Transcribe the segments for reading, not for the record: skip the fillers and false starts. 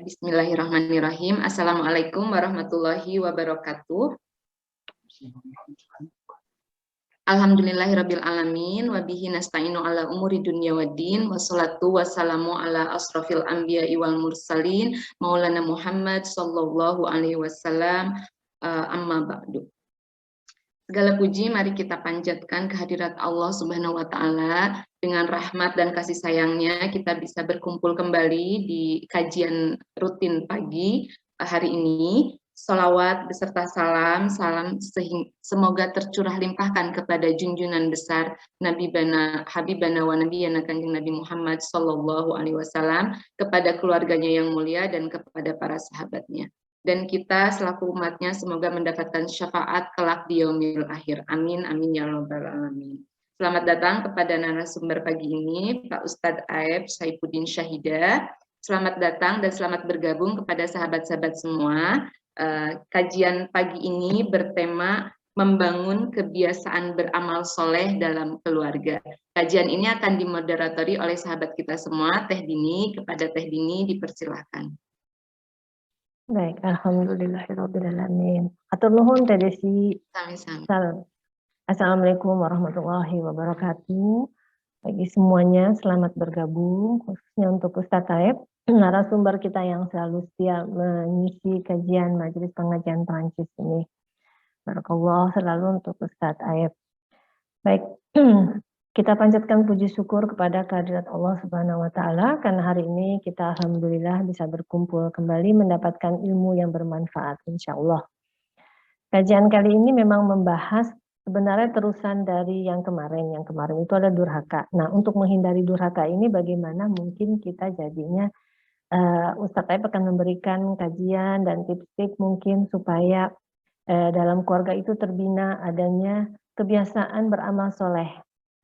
Bismillahirrahmanirrahim. Assalamualaikum warahmatullahi wabarakatuh. Alhamdulillahirabbil alamin wa bihi nasta'inu ala umuri dunya waddin wassalatu wassalamu ala asrofil anbiya'i wal mursalin maulana Muhammad sallallahu alaihi wasallam. Amma ba'du. Segala puji mari kita panjatkan kehadirat Allah Subhanahu wa taala. Dengan rahmat dan kasih sayangnya kita bisa berkumpul kembali di kajian rutin pagi hari ini. Salawat beserta salam semoga tercurah limpahkan kepada junjungan besar Nabi Bana Habibana wa Nabiyana Kanjeng Nabi Muhammad sallallahu alaihi wasallam, kepada keluarganya yang mulia dan kepada para sahabatnya. Dan kita selaku umatnya semoga mendapatkan syafaat kelak di yaumil akhir. Amin, amin ya rabbal alamin. Selamat datang kepada narasumber pagi ini, Pak Ustadz Aeb Saifuddin Syahida. Selamat datang dan selamat bergabung kepada sahabat-sahabat semua. Kajian pagi ini bertema membangun kebiasaan beramal soleh dalam keluarga. Kajian ini akan dimoderatori oleh sahabat kita semua, Teh Dini. Kepada Teh Dini dipersilahkan. Baik, alhamdulillahirrabbilalamin. Atur nuhun Teh Desi. Sami-sami. Assalamualaikum warahmatullahi wabarakatuh. Bagi semuanya selamat bergabung, khususnya untuk Ustadz Aeb, narasumber kita yang selalu setia mengisi kajian Majelis Pengajian Perancis ini. Barakallah selalu untuk Ustadz Aeb. Baik, kita panjatkan puji syukur kepada kehadirat Allah Subhanahu wa taala karena hari ini kita alhamdulillah bisa berkumpul kembali mendapatkan ilmu yang bermanfaat insyaallah. Kajian kali ini memang membahas sebenarnya terusan dari yang kemarin. Yang kemarin itu ada durhaka. Nah, untuk menghindari durhaka ini bagaimana mungkin kita jadinya Ustadz Aeb akan memberikan kajian dan tips-tips mungkin supaya dalam keluarga itu terbina adanya kebiasaan beramal soleh.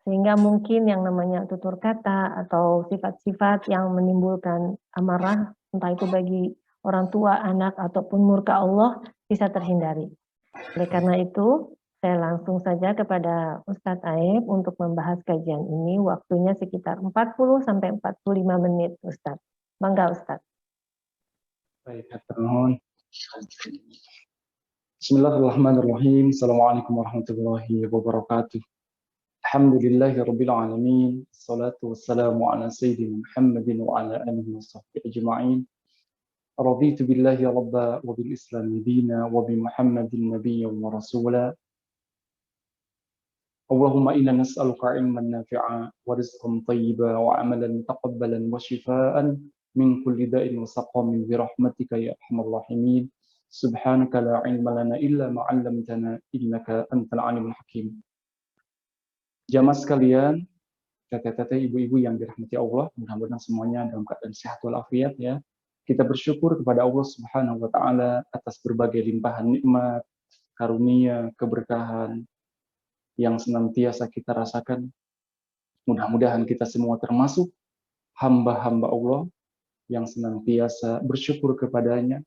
Sehingga mungkin yang namanya tutur kata atau sifat-sifat yang menimbulkan amarah, entah itu bagi orang tua, anak, ataupun murka Allah, bisa terhindari. Oleh karena itu, saya langsung saja kepada Ustadz Aeb untuk membahas kajian ini. Waktunya sekitar 40-45 menit, Ustadz. Bangga, Ustadz. Baik, nuhun. Bismillahirrahmanirrahim. Assalamualaikum warahmatullahi wabarakatuh. Alhamdulillahirabbil alamin. Wassalatu wassalamu ala sayyidina Muhammadin wa ala alihi washabbihi ajma'in. Raditu billahi rabba wa bil islami dina wa bi Muhammadin nabiyyan wa rasula. Allahumma inna nas'aluka ilman nafi'a wa rizqan thayyiban wa amalan taqabbalan wa shifaa'an min kulli da'in wa saqamin bi rahmatika ya arhamar rahimin. Subhanaka la ilma lana illa ma 'allamtana innaka antal alimul hakim. Jamaah sekalian, teteh-teteh, ibu-ibu yang dirahmati Allah, mudah-mudahan semuanya dalam keadaan sehat walafiat ya. Kita bersyukur kepada Allah Subhanahu wa taala atas berbagai limpahan nikmat, karunia, keberkahan yang senantiasa kita rasakan. Mudah-mudahan kita semua termasuk hamba-hamba Allah yang senantiasa bersyukur kepadanya.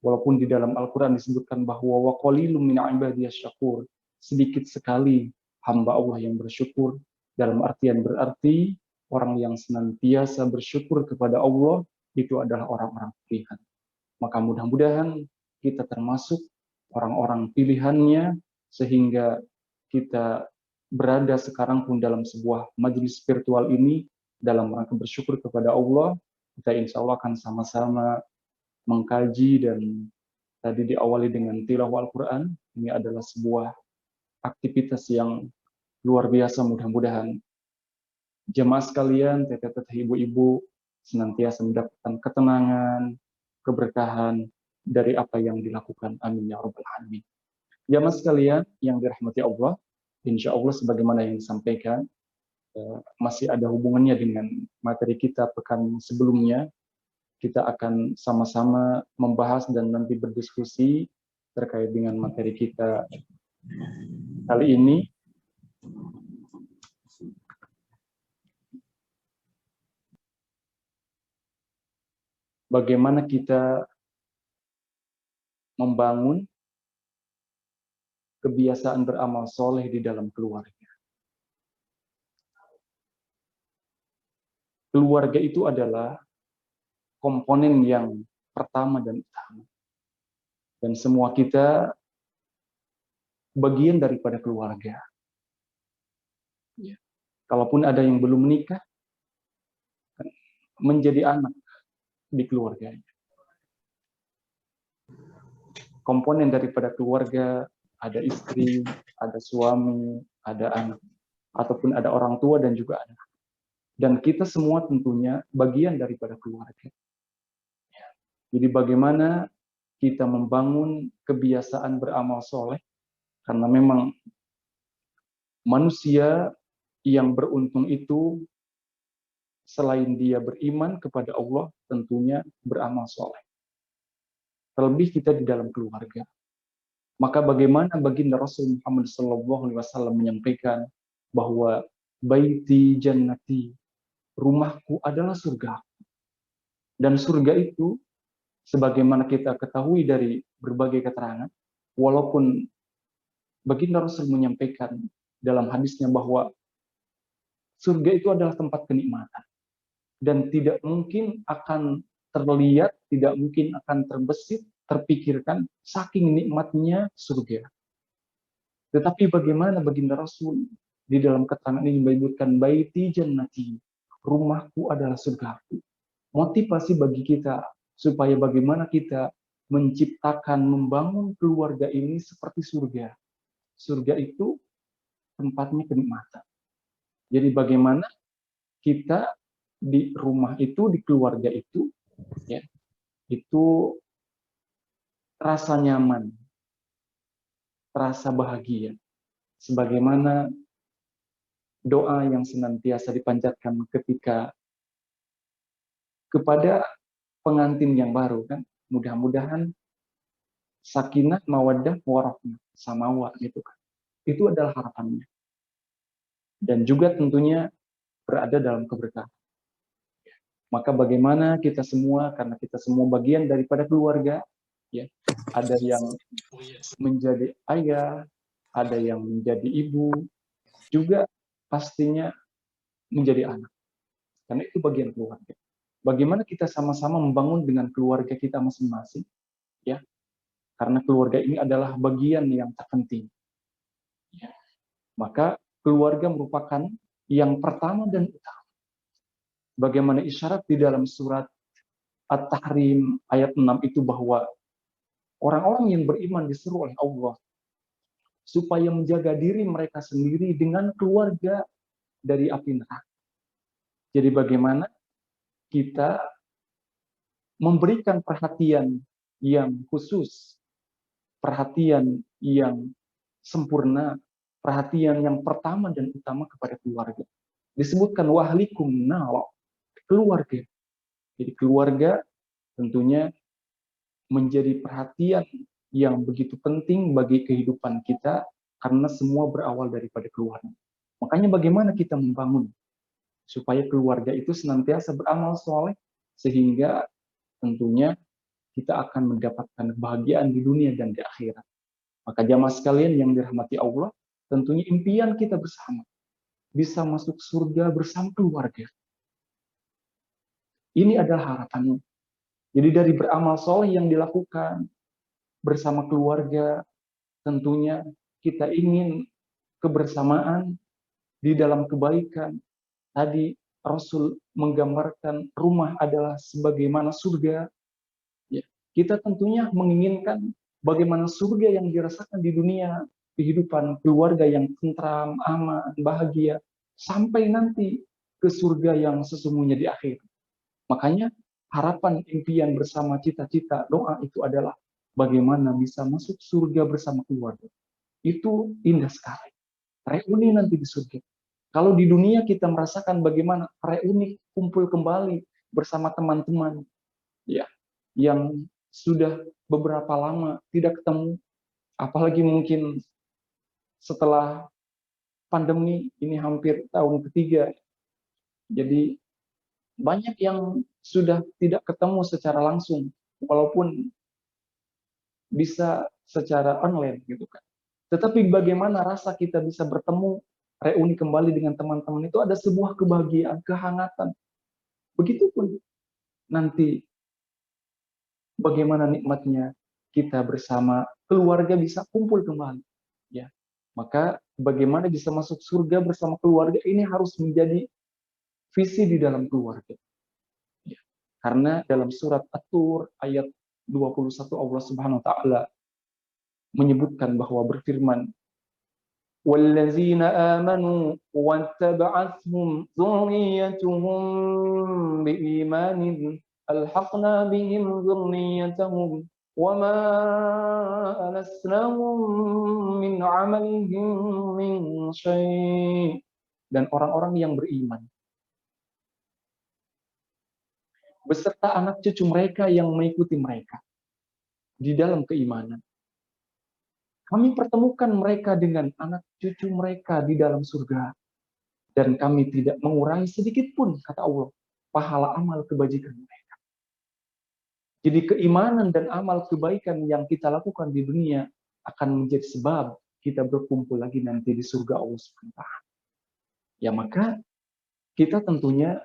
Walaupun di dalam Al-Quran disebutkan bahwa wa qalilum min ibadiyas syakur, sedikit sekali hamba Allah yang bersyukur, dalam artian berarti orang yang senantiasa bersyukur kepada Allah itu adalah orang-orang pilihan. Maka mudah-mudahan kita termasuk orang-orang pilihannya, sehingga kita berada sekarang pun dalam sebuah majelis spiritual ini dalam rangka bersyukur kepada Allah. Kita insya Allah akan sama-sama mengkaji, dan tadi diawali dengan tilawah Al-Quran. Ini adalah sebuah aktivitas yang luar biasa. Mudah-mudahan jemaah sekalian, teteh-teteh, ibu-ibu senantiasa mendapatkan ketenangan, keberkahan dari apa yang dilakukan. Amin ya rabbal alamin. Jemaah sekalian yang dirahmati Allah, insya Allah sebagaimana yang disampaikan masih ada hubungannya dengan materi kita pekan sebelumnya. Kita akan sama-sama membahas dan nanti berdiskusi terkait dengan materi kita kali ini. Bagaimana kita membangun kebiasaan beramal soleh di dalam keluarga. Keluarga itu adalah komponen yang pertama dan utama. Dan semua kita bagian daripada keluarga. Ya. Kalaupun ada yang belum menikah, menjadi anak di keluarganya. Komponen daripada keluarga, ada istri, ada suami, ada anak, ataupun ada orang tua dan juga anak. Dan kita semua tentunya bagian daripada keluarga. Jadi bagaimana kita membangun kebiasaan beramal soleh, karena memang manusia yang beruntung itu selain dia beriman kepada Allah, tentunya beramal soleh. Terlebih kita di dalam keluarga. Maka bagaimana baginda Rasul Muhammad SAW menyampaikan bahwa baiti jannati, rumahku adalah surga. Dan surga itu, sebagaimana kita ketahui dari berbagai keterangan, walaupun baginda Rasul menyampaikan dalam hadisnya bahwa surga itu adalah tempat kenikmatan. Dan tidak mungkin akan terlihat, tidak mungkin akan terbesit, terpikirkan saking nikmatnya surga. Tetapi bagaimana baginda Rasul di dalam keterangan ini menyebutkan baiti jannati, rumahku adalah surgaku. Motivasi bagi kita supaya bagaimana kita menciptakan, membangun keluarga ini seperti surga. Surga itu tempatnya kenikmatan. Jadi bagaimana kita di rumah itu, di keluarga itu, ya, itu rasa nyaman, rasa bahagia, sebagaimana doa yang senantiasa dipanjatkan ketika kepada pengantin yang baru, kan, mudah-mudahan sakinah, mawaddah, warahmah, samawa, gitu kan. Itu adalah harapannya. Dan juga tentunya berada dalam keberkahan. Maka bagaimana kita semua, karena kita semua bagian daripada keluarga, ya, ada yang menjadi ayah, ada yang menjadi ibu, juga pastinya menjadi anak. Karena itu bagian keluarga. Bagaimana kita sama-sama membangun dengan keluarga kita masing-masing, ya, karena keluarga ini adalah bagian yang terpenting. Ya. Maka keluarga merupakan yang pertama dan utama. Bagaimana isyarat di dalam surat At-Tahrim ayat 6 itu bahwa orang-orang yang beriman disuruh oleh Allah supaya menjaga diri mereka sendiri dengan keluarga dari api neraka. Jadi bagaimana kita memberikan perhatian yang khusus, perhatian yang sempurna, perhatian yang pertama dan utama kepada keluarga. Disebutkan wahlikum nar, keluarga. Jadi keluarga tentunya menjadi perhatian yang begitu penting bagi kehidupan kita karena semua berawal daripada keluarga. Makanya bagaimana kita membangun supaya keluarga itu senantiasa beramal soleh sehingga tentunya kita akan mendapatkan kebahagiaan di dunia dan di akhirat. Maka jamaah sekalian yang dirahmati Allah, tentunya impian kita bersama bisa masuk surga bersama keluarga. Ini adalah harapannya. Jadi dari beramal soleh yang dilakukan bersama keluarga, tentunya kita ingin kebersamaan di dalam kebaikan. Tadi Rasul menggambarkan rumah adalah sebagaimana surga. Ya, kita tentunya menginginkan bagaimana surga yang dirasakan di dunia, kehidupan keluarga yang tentram, aman, bahagia, sampai nanti ke surga yang sesungguhnya di akhir. Makanya harapan, impian bersama, cita-cita, doa itu adalah bagaimana bisa masuk surga bersama keluarga. Itu indah sekali. Reuni nanti di surga. Kalau di dunia kita merasakan bagaimana reuni, kumpul kembali bersama teman-teman, ya, yang sudah beberapa lama tidak ketemu, apalagi mungkin setelah pandemi ini hampir tahun ketiga. Jadi banyak yang sudah tidak ketemu secara langsung, walaupun bisa secara online gitu kan. Tetapi bagaimana rasa kita bisa bertemu, reuni kembali dengan teman-teman itu ada sebuah kebahagiaan, kehangatan. Begitupun nanti bagaimana nikmatnya kita bersama keluarga bisa kumpul kembali. Ya, maka bagaimana bisa masuk surga bersama keluarga ini harus menjadi visi di dalam keluarga. Ya, karena dalam surat At-Tur ayat 21 Allah Subhanahu wa taala menyebutkan bahwa berfirman, وَالَّذِينَ آمَنُوا وَاتَّبَعَتْهُمْ ذُرِّيَّتُهُم بِإِيمَانٍ أَلْحَقْنَا بِهِمْ ذُرِّيَّتَهُمْ وَمَا أَلَتْنَاهُم مِّنْ عَمَلِهِم مِّن شَيْءٍ. Dan orang-orang yang beriman beserta anak cucu mereka yang mengikuti mereka di dalam keimanan, kami pertemukan mereka dengan anak cucu mereka di dalam surga. Dan kami tidak mengurangi sedikit pun, kata Allah, pahala amal kebajikan mereka. Jadi keimanan dan amal kebaikan yang kita lakukan di dunia akan menjadi sebab kita berkumpul lagi nanti di surga Allah SWT. Ya maka kita tentunya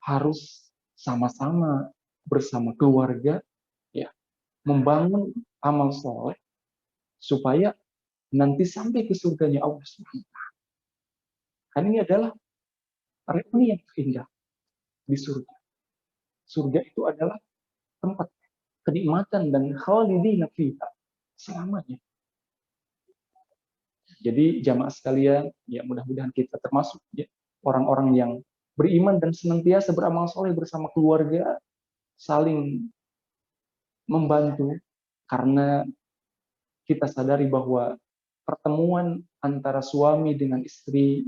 harus sama-sama bersama keluarga ya membangun amal soleh supaya nanti sampai ke surganya Allah SWT. Karena ini adalah reuni yang indah di surga. Surga itu adalah tempat kenikmatan dan khalidina fiha selamanya. Jadi jamaah sekalian, ya mudah-mudahan kita termasuk ya, orang-orang yang beriman dan senantiasa beramal soleh bersama keluarga, saling membantu, karena kita sadari bahwa pertemuan antara suami dengan istri,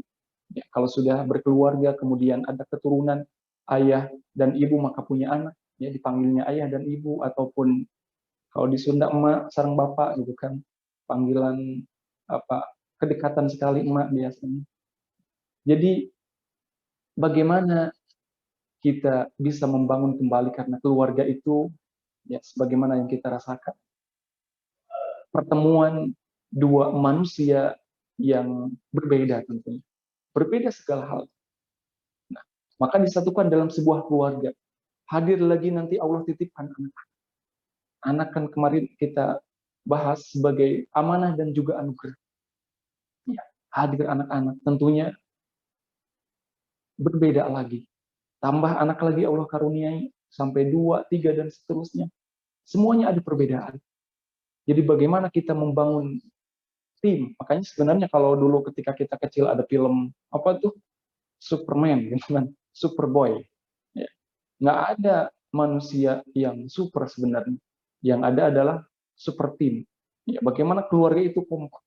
ya, kalau sudah berkeluarga, kemudian ada keturunan, ayah dan ibu maka punya anak, ya dipanggilnya ayah dan ibu, ataupun kalau di Sunda emak sareng bapak gitu kan, panggilan apa kedekatan sekali emak biasanya. Jadi bagaimana kita bisa membangun kembali, karena keluarga itu ya sebagaimana yang kita rasakan pertemuan dua manusia yang berbeda tentunya, berbeda segala hal. Nah, maka disatukan dalam sebuah keluarga. Hadir lagi nanti Allah titipkan anak. Anak kan kemarin kita bahas sebagai amanah dan juga anugerah. Ya, hadir anak-anak tentunya berbeda lagi. Tambah anak lagi Allah karuniai sampai 2, 3 dan seterusnya. Semuanya ada perbedaan. Jadi bagaimana kita membangun tim? Makanya sebenarnya kalau dulu ketika kita kecil ada film apa tuh Superman gitu kan, Superboy. Ya. Nggak ada manusia yang super sebenarnya. Yang ada adalah super team. Ya, bagaimana keluarga itu kompak.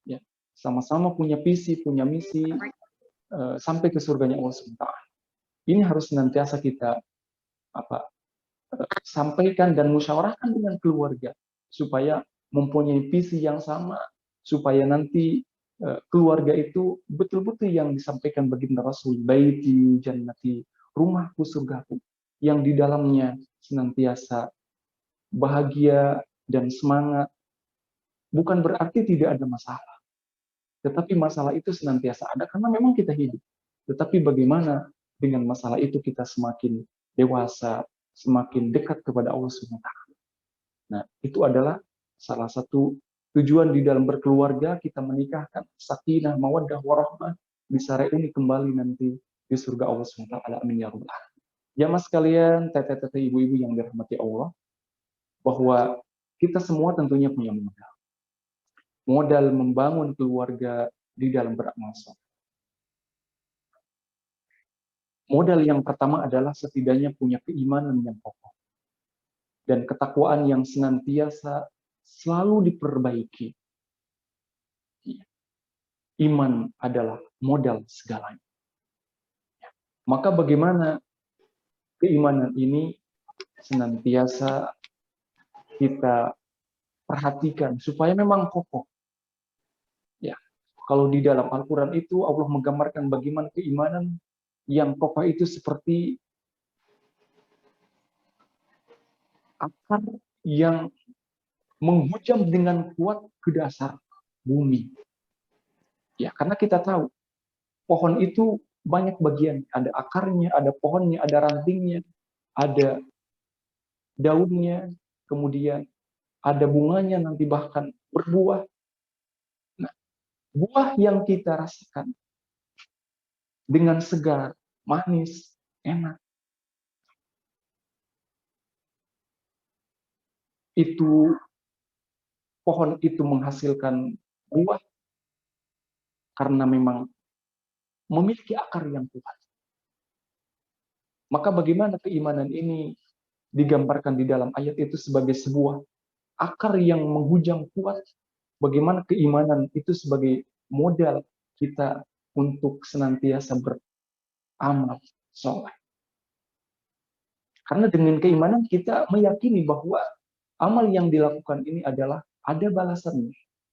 Ya, sama-sama punya visi, punya misi, sampai ke surganya Allah SWT. Ini harus senantiasa kita sampaikan dan musyawarahkan dengan keluarga supaya mempunyai visi yang sama, supaya nanti keluarga itu betul-betul yang disampaikan baginda Rasul, baiti jannati, rumahku surgaku, yang di dalamnya senantiasa bahagia dan semangat. Bukan berarti tidak ada masalah, tetapi masalah itu senantiasa ada karena memang kita hidup. Tetapi bagaimana dengan masalah itu kita semakin dewasa, semakin dekat kepada Allah SWT. Nah, itu adalah salah satu tujuan di dalam berkeluarga, kita menikahkan sakinah, mawaddah, warahmah, bisa reuni kembali nanti di surga Allah SWT. Amin ya rabbal alamin. Jamaah sekalian, teteh-teteh, ibu-ibu yang dirahmati Allah, bahwa kita semua tentunya punya modal. Modal membangun keluarga di dalam beramal soleh. Modal yang pertama adalah setidaknya punya keimanan yang kokoh dan ketakwaan yang senantiasa selalu diperbaiki. Iman adalah modal segalanya. Maka bagaimana keimanan ini senantiasa kita perhatikan supaya memang kokoh. Ya, kalau di dalam Al-Quran itu Allah menggambarkan bagaimana keimanan yang kokoh itu seperti akar yang menghujam dengan kuat ke dasar bumi. Ya, karena kita tahu pohon itu banyak bagian, ada akarnya, ada pohonnya, ada rantingnya, ada daunnya, kemudian ada bunganya nanti bahkan berbuah. Nah, buah yang kita rasakan dengan segar, manis, enak, itu pohon itu menghasilkan buah karena memang memiliki akar yang kuat. Maka bagaimana keimanan ini digambarkan di dalam ayat itu sebagai sebuah akar yang menghujam kuat? Bagaimana keimanan itu sebagai modal kita untuk senantiasa beramal soleh? Karena dengan keimanan kita meyakini bahwa amal yang dilakukan ini adalah ada balasannya.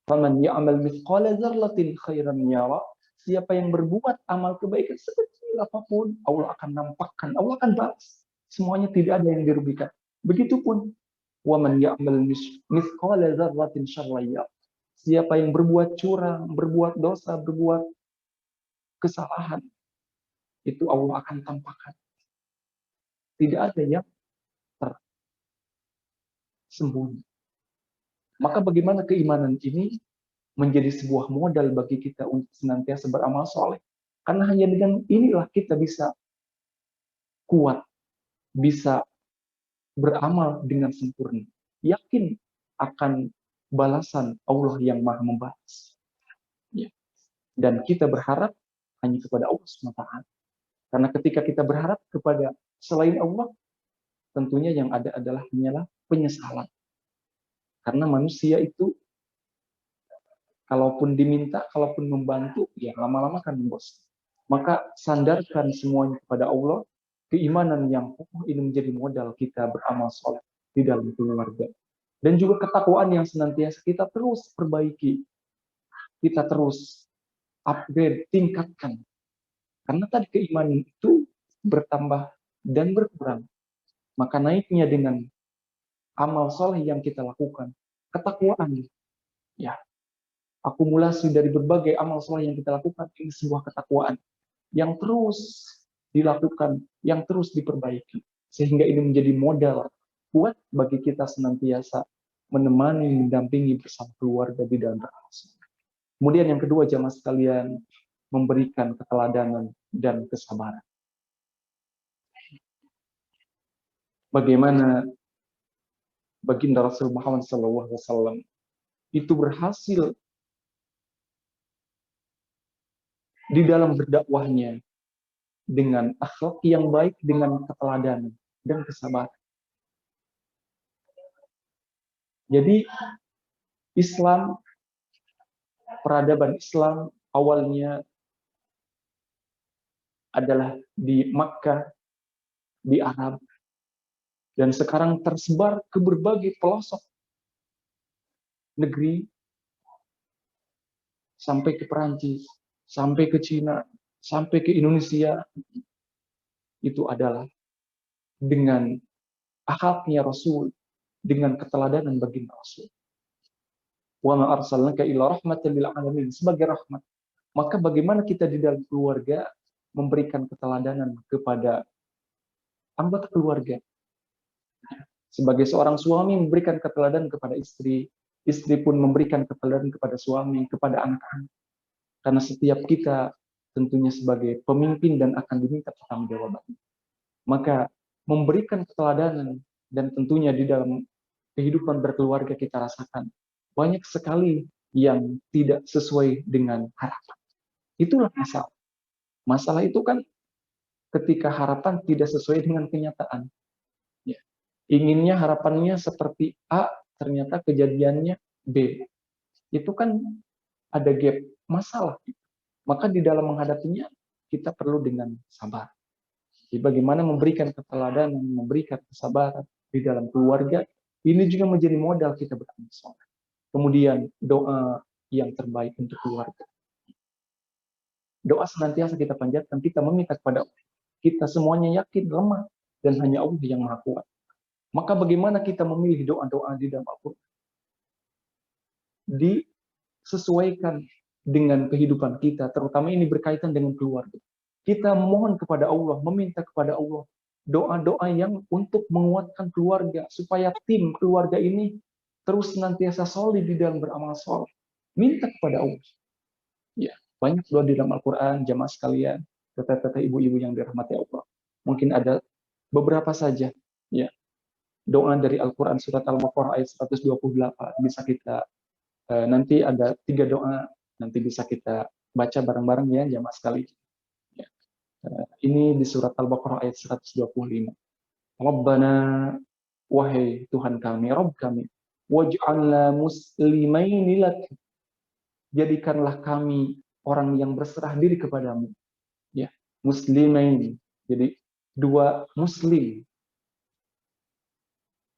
Faman ya'mal mithqala dzarratin khairan yara. Siapa yang berbuat amal kebaikan sekecil apapun, Allah akan nampakkan, Allah akan balas. Semuanya tidak ada yang dirugikan. Begitupun waman ya'mal mithqala dzarratin syarran yara. Siapa yang berbuat curang, berbuat dosa, berbuat kesalahan, itu Allah akan tampakkan. Tidak ada yang tersembunyi. Maka bagaimana keimanan ini menjadi sebuah modal bagi kita untuk senantiasa beramal soleh. Karena hanya dengan inilah kita bisa kuat, bisa beramal dengan sempurna. Yakin akan balasan Allah yang maha membalas. Ya. Dan kita berharap hanya kepada Allah SWT. Karena ketika kita berharap kepada selain Allah, tentunya yang ada adalah hanyalah penyesalan. Karena manusia itu kalaupun diminta, kalaupun membantu, ya lama-lama kan bos. Maka sandarkan semuanya kepada Allah, keimanan yang kokoh ini menjadi modal kita beramal soleh di dalam keluarga. Dan juga ketakwaan yang senantiasa kita terus perbaiki, kita terus upgrade, tingkatkan. Karena tadi keimanan itu bertambah dan berkurang. Maka naiknya dengan amal soleh yang kita lakukan, ketakwaan, ya, akumulasi dari berbagai amal soleh yang kita lakukan, ini sebuah ketakwaan yang terus dilakukan, yang terus diperbaiki. Sehingga ini menjadi modal kuat bagi kita senantiasa menemani, mendampingi bersama keluarga di dalam beramal soleh. Kemudian yang kedua, jamaah sekalian, memberikan keteladanan dan kesabaran. Bagaimana baginda Rasul Muhammad SAW itu berhasil di dalam berdakwahnya dengan akhlak yang baik, dengan keteladanan dan kesabaran. Jadi Islam, peradaban Islam awalnya adalah di Makkah, di Arab, dan sekarang tersebar ke berbagai pelosok negeri, sampai ke Perancis, sampai ke Cina, sampai ke Indonesia. Itu adalah dengan akhlaknya Rasul, dengan keteladanan baginda Rasul. Wa ma arsalnaka illa rahmatan lil alamin, sebagai rahmat. Maka bagaimana kita di dalam keluarga memberikan keteladanan kepada anggota keluarga. Sebagai seorang suami memberikan keteladanan kepada istri, istri pun memberikan keteladanan kepada suami, kepada anak-anak. Karena setiap kita tentunya sebagai pemimpin dan akan diminta pertanggungjawaban. Maka memberikan keteladanan dan tentunya di dalam kehidupan berkeluarga kita rasakan banyak sekali yang tidak sesuai dengan harapan. Itulah masalah. Masalah itu kan ketika harapan tidak sesuai dengan kenyataan. Ya. Inginnya harapannya seperti A, ternyata kejadiannya B. Itu kan ada gap, masalah. Maka di dalam menghadapinya kita perlu dengan sabar. Jadi bagaimana memberikan keteladanan, memberikan kesabaran di dalam keluarga, ini juga menjadi modal kita beramal soleh. Kemudian doa yang terbaik untuk keluarga. Doa senantiasa kita panjatkan, kita meminta kepada Allah. Kita semuanya yakin lemah dan hanya Allah yang Maha Kuat. Maka bagaimana kita memilih doa-doa di dalam Al-Quran? Disesuaikan dengan kehidupan kita, terutama ini berkaitan dengan keluarga. Kita mohon kepada Allah, meminta kepada Allah doa-doa yang untuk menguatkan keluarga, supaya tim keluarga ini terus senantiasa solid di dalam beramal soleh. Minta kepada Allah. Ya, banyak doa di dalam Al-Quran, jamaah sekalian, teteh-teteh ibu-ibu yang dirahmati Allah. Mungkin ada beberapa saja, ya, doa dari Al-Quran surat Al-Baqarah ayat 128 bisa kita nanti ada 3 doa nanti bisa kita baca bareng-bareng ya jamaah sekalian. Ya. Ini di surat Al-Baqarah ayat 125. Rabbana, wahai Tuhan kami, Rabb kami, waj'alna muslimaini lak, jadikanlah kami orang yang berserah diri kepadamu. Ya, muslimain. Jadi 2 muslim.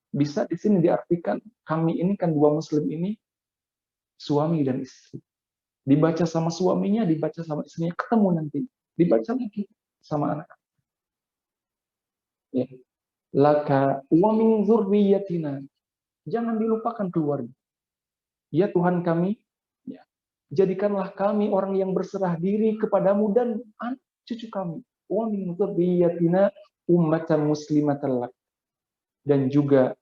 Bisa di sini diartikan kami ini kan 2 muslim ini suami dan istri. Dibaca sama suaminya, dibaca sama istrinya, ketemu nanti. Dibaca lagi sama anak. Ya. Laka wa min dzurriyyatina. Jangan dilupakan keluarga. Ya Tuhan kami, ya, jadikanlah kami orang yang berserah diri kepadamu dan anak cucu kami. Wa min dzurriyyatina ummatan muslimatan lak. Dan juga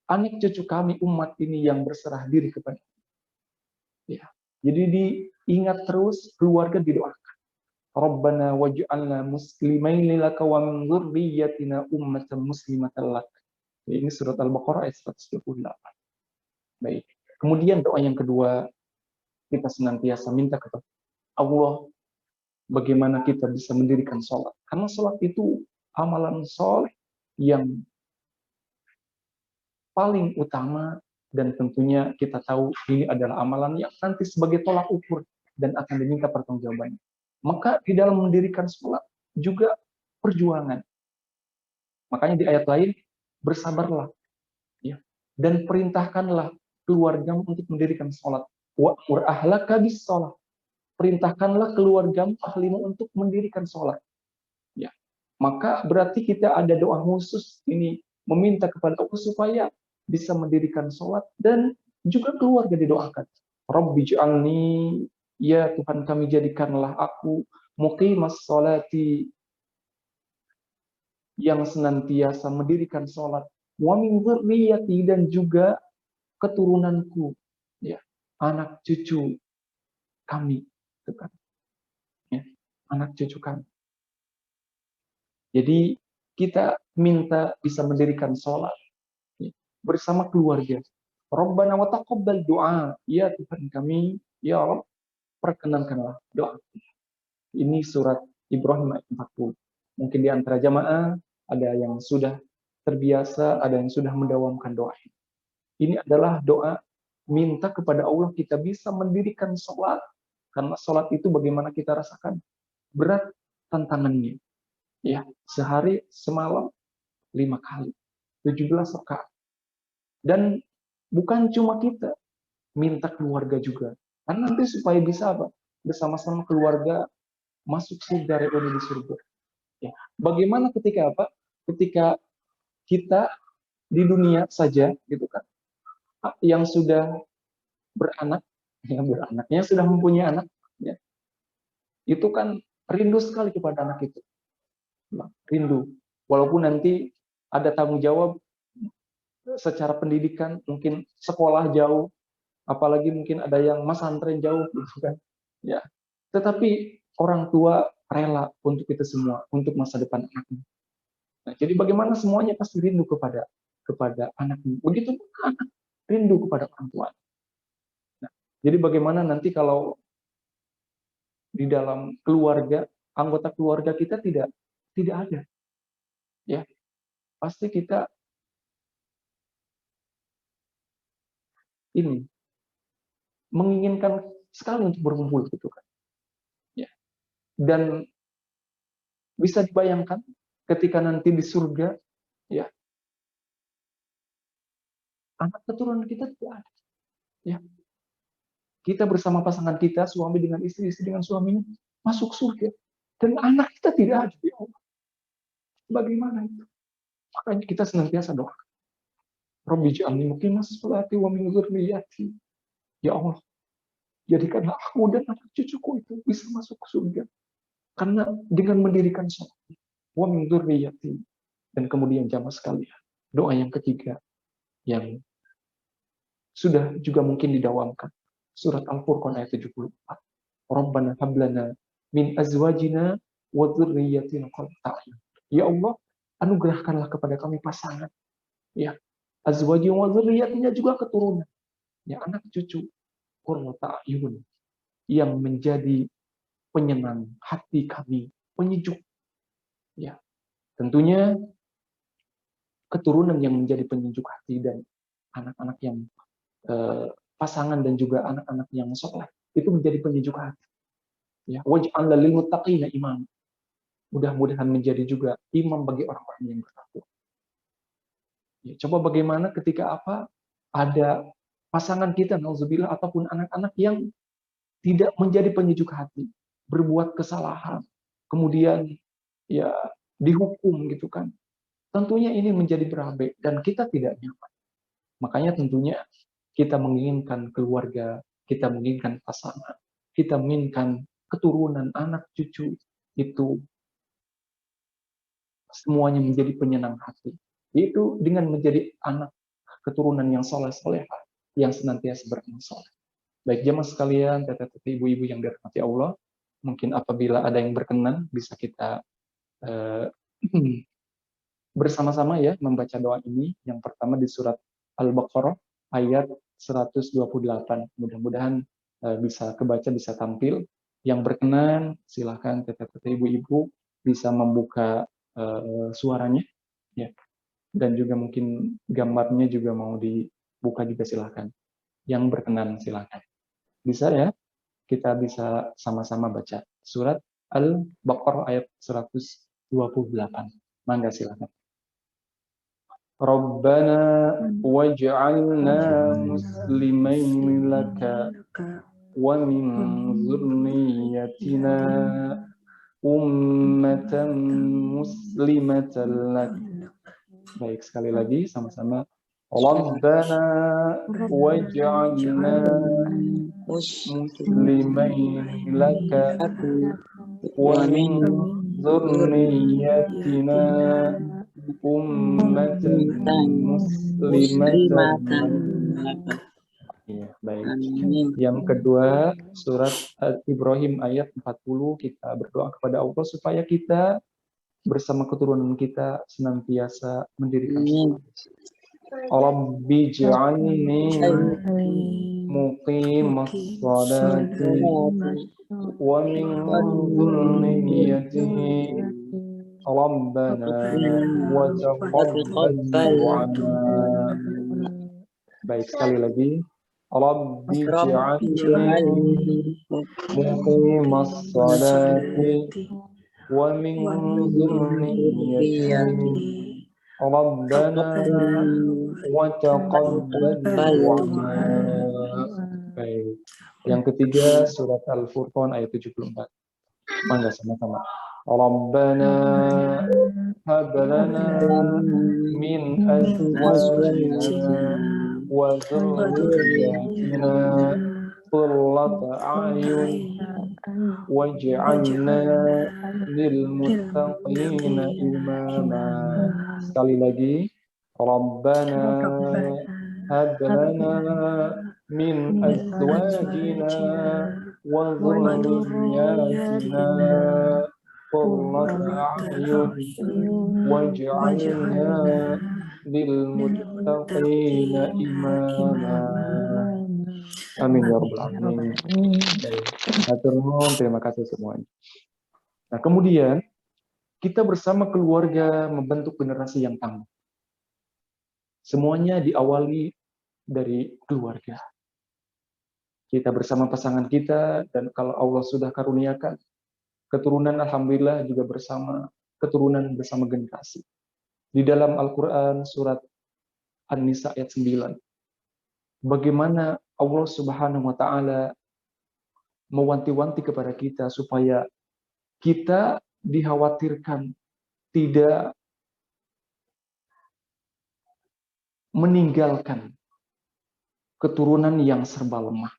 anak cucu kami umat ini yang berserah diri kepada. Ya. Jadi diingat terus keluarga didoakan. Rabbana waj'alna muslimaini laka wa min dzurriyyatina ummatan muslimatan lak. Ini surat Al-Baqarah ayat 128. Baik. Kemudian doa yang kedua, kita senantiasa minta kepada Allah bagaimana kita bisa mendirikan sholat. Karena sholat itu amalan soleh yang paling utama dan tentunya kita tahu ini adalah amalan yang nanti sebagai tolak ukur dan akan diminta pertanggungjawabannya. Maka di dalam mendirikan sholat juga perjuangan. Makanya di ayat lain, bersabarlah. Ya. Dan perintahkanlah keluargamu untuk mendirikan sholat. Wa'mur ahlaka bis sholat. Perintahkanlah keluargamu, ahlimu untuk mendirikan sholat. Ya. Maka berarti kita ada doa khusus ini, meminta kepada Allah supaya bisa mendirikan sholat dan juga keluarga didoakan. Rabbi ja'alni, ya Tuhan kami jadikanlah aku muqimas sholati, yang senantiasa mendirikan sholat, wa min dzurriyyati, dan juga keturunanku, ya, anak cucu kami, ya, anak cucu kami. Jadi kita minta bisa mendirikan sholat, ya, bersama keluarga. Rabbana wa taqabbal doa, ya Tuhan kami, ya Allah, perkenankanlah doa. Ini surat Ibrahim ayat 40. Mungkin di antara jamaah ada yang sudah terbiasa, ada yang sudah mendawamkan doa. Ini adalah doa minta kepada Allah kita bisa mendirikan sholat. Karena sholat itu bagaimana kita rasakan berat tantangannya. Ya, sehari semalam 5 kali, 17 rakaat. Dan bukan cuma kita, minta keluarga juga. Karena nanti supaya bisa apa? Bersama-sama keluarga masuk surga, reuni di surga. Ya. Bagaimana ketika apa? Ketika kita di dunia saja, gitu kan, yang sudah beranak, yang sudah mempunyai anak, ya, itu kan rindu sekali kepada anak itu, rindu. Walaupun nanti ada tanggung jawab secara pendidikan, mungkin sekolah jauh, apalagi mungkin ada yang pesantren jauh, gitu kan, ya. Tetapi orang tua rela untuk itu semua, untuk masa depan anaknya. Nah, jadi bagaimana semuanya pasti rindu kepada anaknya. Begitu anak rindu kepada orang tua. Nah, jadi bagaimana nanti kalau di dalam keluarga, anggota keluarga kita tidak ada, ya pasti kita ini menginginkan sekali untuk berkumpul, gitu kan. Ya. Dan bisa dibayangkan ketika nanti di surga, ya, anak keturunan kita tidak ada. Ya. Kita bersama pasangan kita, suami dengan istri, istri dengan suaminya, masuk surga. Dan anak kita tidak ada. Ya Allah. Bagaimana itu? Makanya kita senantiasa doa. Rabbi ja'alni muqimas sholati wa min dzurriyyati. Ya Allah, jadikanlah aku dan anak cucuku itu bisa masuk surga. Karena dengan mendirikan sholat. wa min dzurriyyati. Dan kemudian jamaah sekalian, doa yang ketiga yang sudah juga mungkin didawamkan. Surat Al-Furqan ayat 74. Rabbana hab lana min azwajina wa dzurriyyatina qurrata a'yun. Ya Allah, anugerahkanlah kepada kami pasangan. Ya, azwaji wa dzurriyyatinya juga keturunan. Ya, anak cucu qurrata a'yun yang menjadi penyenang hati kami, penyejuk. Ya, tentunya keturunan yang menjadi penyejuk hati dan anak-anak yang pasangan dan juga anak-anak yang soleh itu menjadi penyejuk hati. Ya, waj'al lil muttaqina imam. Mudah-mudahan menjadi juga imam bagi orang-orang yang bertakwa. Ya, coba bagaimana ketika ada pasangan kita, nauzubillah, ataupun anak-anak yang tidak menjadi penyejuk hati, berbuat kesalahan, kemudian ya dihukum gitu kan. Tentunya ini menjadi berabe dan kita tidak nyaman. Makanya tentunya kita menginginkan keluarga, kita menginginkan pasangan, kita menginginkan keturunan, anak cucu itu semuanya menjadi penyenang hati. Yaitu dengan menjadi anak keturunan yang soleh-solehah, yang senantiasa beramal soleh. Baik jemaah sekalian, teteh-teteh, ibu-ibu yang dirahmati Allah, mungkin apabila ada yang berkenan bisa kita bersama-sama ya membaca doa ini. Yang pertama di surat Al-Baqarah ayat 128. Mudah-mudahan bisa kebaca, bisa tampil. Yang berkenan silahkan teteh-teteh, ibu-ibu bisa membuka suaranya ya. Dan juga mungkin gambarnya juga mau dibuka juga silahkan. Yang berkenan silahkan. Bisa ya? Kita bisa sama-sama baca surat Al-Baqarah ayat 128. Mangga silahkan. Rabbana waj'alna muslimain laka wa min dzurriyyatina ummatan muslimatan lak. Baik, sekali lagi sama-sama. Rabbana waj'alna muslimain laka wa min dzurriyyatina ummatan muslimatan. Ya, baik. Yang kedua, surat Ibrahim ayat 40, kita berdoa kepada Allah supaya kita bersama keturunan kita senantiasa mendirikan salat. Rabbi ij'alni muqimas salati wa min dhurriyyati Rabbana wa taqabbal du'a. Baik, sekali lagi. Rabbi ij'alni muqimas salati wa min dhurriyyati Rabbana wa taqabbal du'a. Baik. Yang ketiga surat Al-Furqan ayat 74. Mangga sama-sama. Rabbana hab lana min azwajina wa dhurriyyatina qurrata a'yun waj'alna lil muttaqina imama. Sekali lagi, Rabbana hab lana min azwajina wa dhurriyyatina qurrata a'yun waj'alna lil muttaqina imama. Amin ya rabbal alamin. Hatur nuhun, terima kasih semuanya. Nah, kemudian kita bersama keluarga membentuk generasi yang tangguh. Semuanya diawali dari keluarga. Kita bersama pasangan kita, dan kalau Allah sudah karuniakan keturunan, alhamdulillah juga bersama keturunan, bersama generasi. Di dalam Al-Quran surat An-Nisa ayat 9, bagaimana Allah Subhanahu wa Ta'ala mewanti-wanti kepada kita supaya kita dikhawatirkan tidak meninggalkan keturunan yang serba lemah.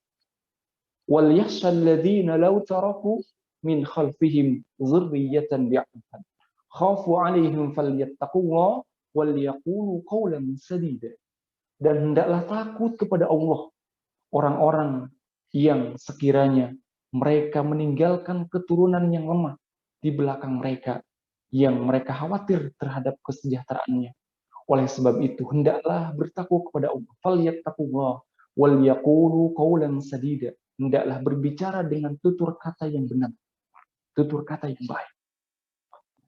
Wal yakhshal ladzina law taraku min khalfihim dzurriyyatan bi'afan Khafu 'alaihim falyattaqullah wal yaqulu qawlan sadida. Dan hendaklah takut kepada Allah orang-orang yang sekiranya mereka meninggalkan keturunan yang lemah di belakang mereka, yang mereka khawatir terhadap kesejahteraannya. Oleh sebab itu, hendaklah bertakwa kepada Allah. Falyattaqullah wal yaqulu qawlan sadida. Hendaklah berbicara dengan tutur kata yang benar, tutur kata yang baik.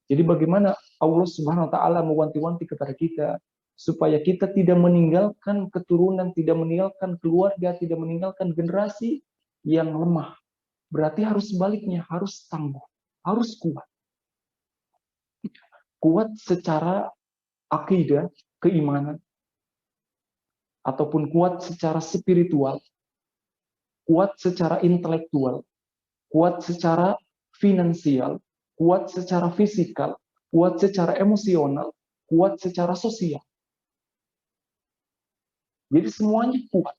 Jadi bagaimana Allah Subhanahu wa taala mewanti-wanti kepada kita supaya kita tidak meninggalkan keturunan, tidak meninggalkan keluarga, tidak meninggalkan generasi yang lemah. Berarti harus sebaliknya, harus tangguh, harus kuat. Kuat secara akidah, keimanan, ataupun kuat secara spiritual, kuat secara intelektual, kuat secara finansial, kuat secara fisikal, kuat secara emosional, kuat secara sosial. Jadi semuanya kuat.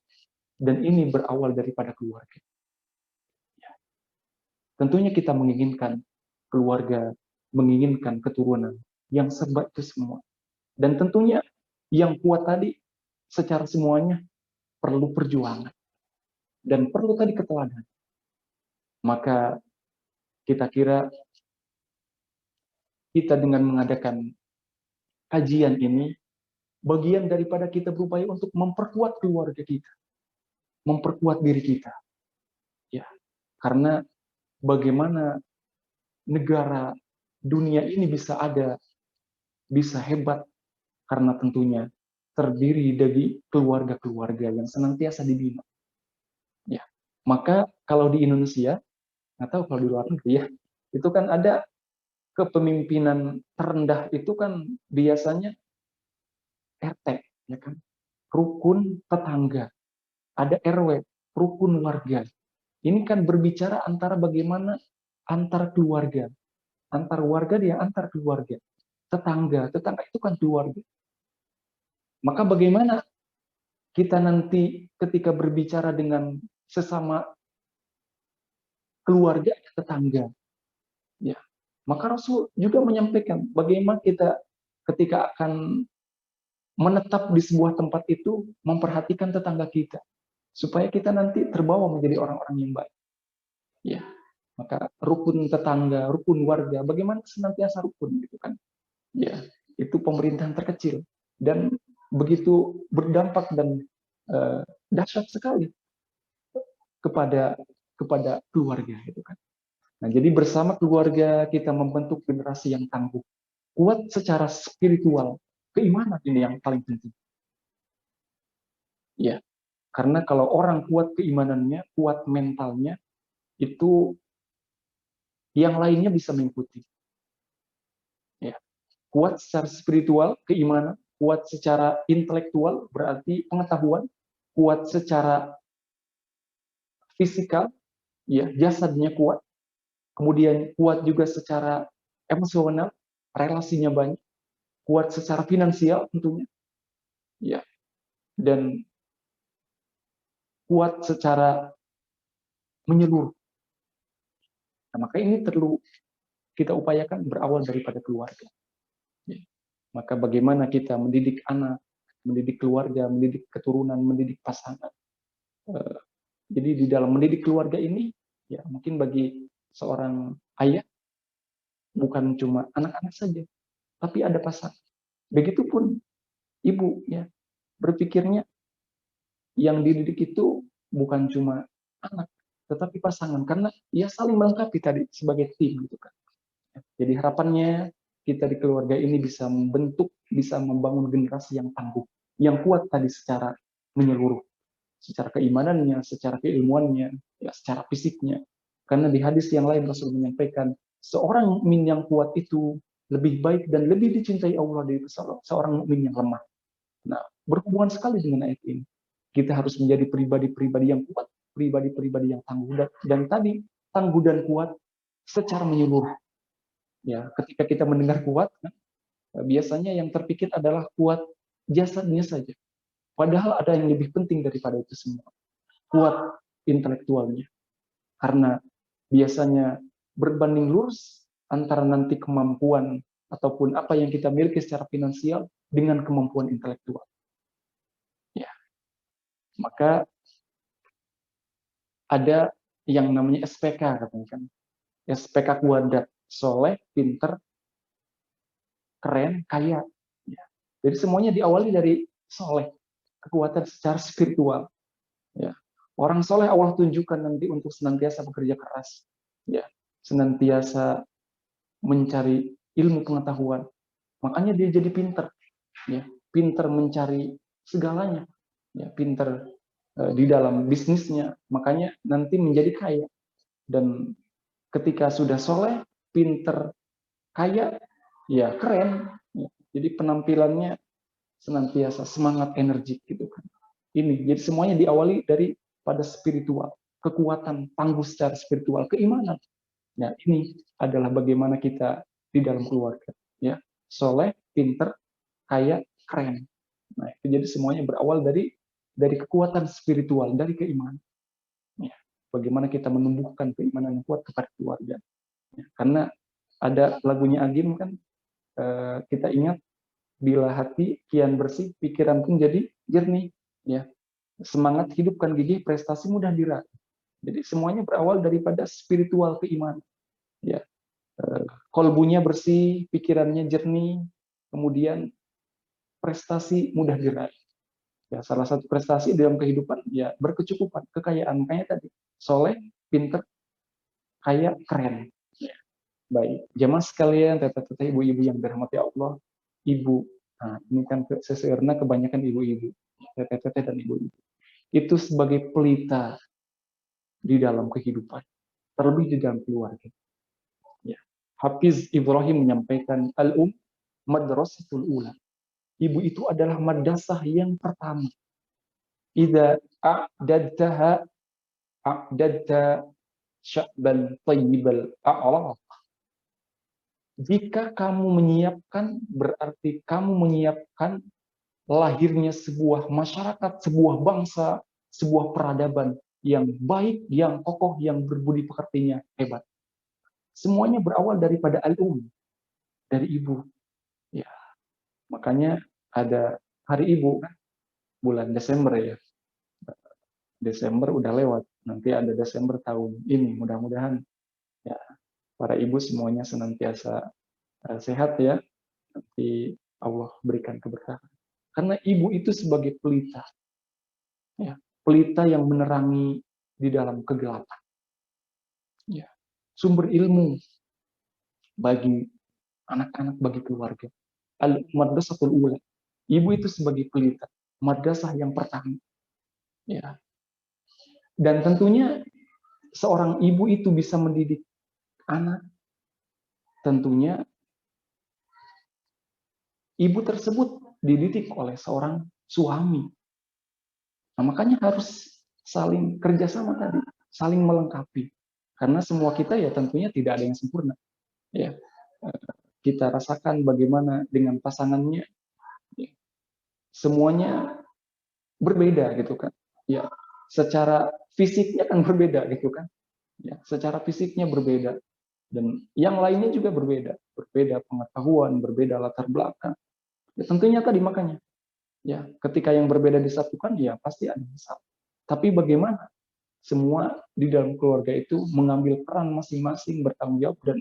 Dan ini berawal daripada keluarga. Ya. Tentunya kita menginginkan keluarga, menginginkan keturunan yang serba itu semua. Dan tentunya yang kuat tadi secara semuanya perlu perjuangan. Dan perlu tadi keteladan. Maka kita kira kita dengan mengadakan kajian ini, bagian daripada kita berupaya untuk memperkuat keluarga kita, memperkuat diri kita. Ya, karena bagaimana negara dunia ini bisa ada, bisa hebat, karena tentunya terdiri dari keluarga-keluarga yang senantiasa dibina. Ya, maka kalau di Indonesia, nggak tahu kalau di luar negeri ya, itu kan ada kepemimpinan terendah itu kan biasanya RT, ya kan, rukun tetangga, ada RW, rukun warga. Ini kan berbicara antara bagaimana antar keluarga, antar warga dia antar keluarga, tetangga itu kan keluarga. Maka bagaimana kita nanti ketika berbicara dengan sesama keluarga tetangga, ya, maka Rasul juga menyampaikan bagaimana kita ketika akan menetap di sebuah tempat itu memperhatikan tetangga kita supaya kita nanti terbawa menjadi orang-orang yang baik. Ya, maka rukun tetangga, rukun warga, bagaimana senantiasa rukun gitu kan? Ya, itu pemerintahan terkecil dan begitu berdampak dan dahsyat sekali kepada keluarga gitu kan. Nah, jadi bersama keluarga kita membentuk generasi yang tangguh, kuat secara spiritual, keimanan ini yang paling penting. Ya, karena kalau orang kuat keimanannya, kuat mentalnya, itu yang lainnya bisa mengikuti. Ya, kuat secara spiritual, keimanan, kuat secara intelektual, berarti pengetahuan, kuat secara fisikal, ya jasadnya kuat, kemudian kuat juga secara emosional, relasinya banyak, kuat secara finansial tentunya, ya, dan kuat secara menyeluruh. Nah, maka ini perlu kita upayakan berawal daripada keluarga. Ya. Maka bagaimana kita mendidik anak, mendidik keluarga, mendidik keturunan, mendidik pasangan. Jadi di dalam mendidik keluarga ini, ya mungkin bagi seorang ayah bukan cuma anak-anak saja, tapi ada pasangan. Begitupun ibu, ya berpikirnya yang dididik itu bukan cuma anak, tetapi pasangan, karena ia saling melengkapi tadi sebagai tim gitu kan. Jadi harapannya kita di keluarga ini bisa membentuk, bisa membangun generasi yang tangguh, yang kuat tadi secara menyeluruh, secara keimanannya, secara keilmuannya, ya secara fisiknya. Karena di hadis yang lain Rasul menyampaikan seorang mukmin yang kuat itu lebih baik dan lebih dicintai Allah dari seorang mukmin yang lemah. Nah, berhubungan sekali dengan ayat ini. Kita harus menjadi pribadi-pribadi yang kuat, pribadi-pribadi yang tangguh, dan tadi tangguh dan kuat secara menyeluruh. Ya, ketika kita mendengar kuat, biasanya yang terpikir adalah kuat jasadnya saja. Padahal ada yang lebih penting daripada itu semua. Kuat intelektualnya. Karena biasanya berbanding lurus antara nanti kemampuan ataupun apa yang kita miliki secara finansial dengan kemampuan intelektual. Ya. Maka ada yang namanya SPK katanya kan. SPK kuadrat, soleh, pinter, keren, kaya. Ya. Jadi semuanya diawali dari soleh, kekuatan secara spiritual. Ya. Orang soleh Allah tunjukkan nanti untuk senantiasa bekerja keras, ya, senantiasa mencari ilmu pengetahuan. Makanya dia jadi pinter, ya, pinter mencari segalanya, ya, pinter di dalam bisnisnya. Makanya nanti menjadi kaya. Dan ketika sudah soleh, pinter, kaya, ya keren. Ya. Jadi penampilannya senantiasa semangat, energik gitu kan. Ini, jadi semuanya diawali dari pada spiritual, kekuatan tangguh secara spiritual, keimanan. Nah, ini adalah bagaimana kita di dalam keluarga, ya, soleh, pinter, kaya, keren. Nah, itu jadi semuanya berawal dari kekuatan spiritual, dari keimanan. Ya, bagaimana kita menumbuhkan keimanan yang kuat kepada keluarga. Ya, karena ada lagunya Agim kan, kita ingat, bila hati kian bersih, pikiran pun jadi jernih. Ya, semangat hidupkan gigih, prestasi mudah diraih. Jadi semuanya berawal daripada spiritual keimanan. Ya, kolbunya bersih, pikirannya jernih, kemudian prestasi mudah diraih. Ya, salah satu prestasi dalam kehidupan ya berkecukupan, kekayaan. Makanya tadi soleh, pinter, kaya, keren. Ya. Baik, jemaah sekalian, teteh-teteh, ibu-ibu yang dirahmati Allah, ibu. Nah, ini kan seserna kebanyakan ibu-ibu, teteh-teteh dan ibu-ibu. Itu sebagai pelita di dalam kehidupan, terlebih di dalam keluarga. Ya. Hafiz Ibrahim menyampaikan madrasatul ula. Ibu itu adalah madrasah yang pertama. Idza a'dadtaha a'dadta sya'ban tayyibal a'raq. Jika kamu menyiapkan, berarti kamu menyiapkan lahirnya sebuah masyarakat, sebuah bangsa, sebuah peradaban yang baik, yang kokoh, yang berbudi pekertinya hebat. Semuanya berawal daripada dari ibu. Ya, makanya ada hari ibu kan, bulan Desember ya. Desember udah lewat, nanti ada Desember tahun ini, mudah-mudahan ya para ibu semuanya senantiasa sehat ya, nanti Allah berikan keberkahan. Karena ibu itu sebagai pelita, ya, pelita yang menerangi di dalam kegelapan, ya, sumber ilmu bagi anak-anak, bagi keluarga. Al-madrasatul ula, ibu itu sebagai pelita, madrasah yang pertama, ya. Dan tentunya seorang ibu itu bisa mendidik anak, tentunya ibu tersebut dididik oleh seorang suami. Nah, makanya harus saling kerjasama tadi, saling melengkapi. Karena semua kita ya tentunya tidak ada yang sempurna. Ya, kita rasakan bagaimana dengan pasangannya, ya, semuanya berbeda gitu kan. Ya, secara fisiknya kan berbeda gitu kan. Ya, secara fisiknya berbeda. Dan yang lainnya juga berbeda. Berbeda pengetahuan, berbeda latar belakang. Ya, tentunya tadi makanya. Ya, ketika yang berbeda disatukan, ya pasti ada masalah. Tapi bagaimana semua di dalam keluarga itu mengambil peran masing-masing, bertanggung jawab, dan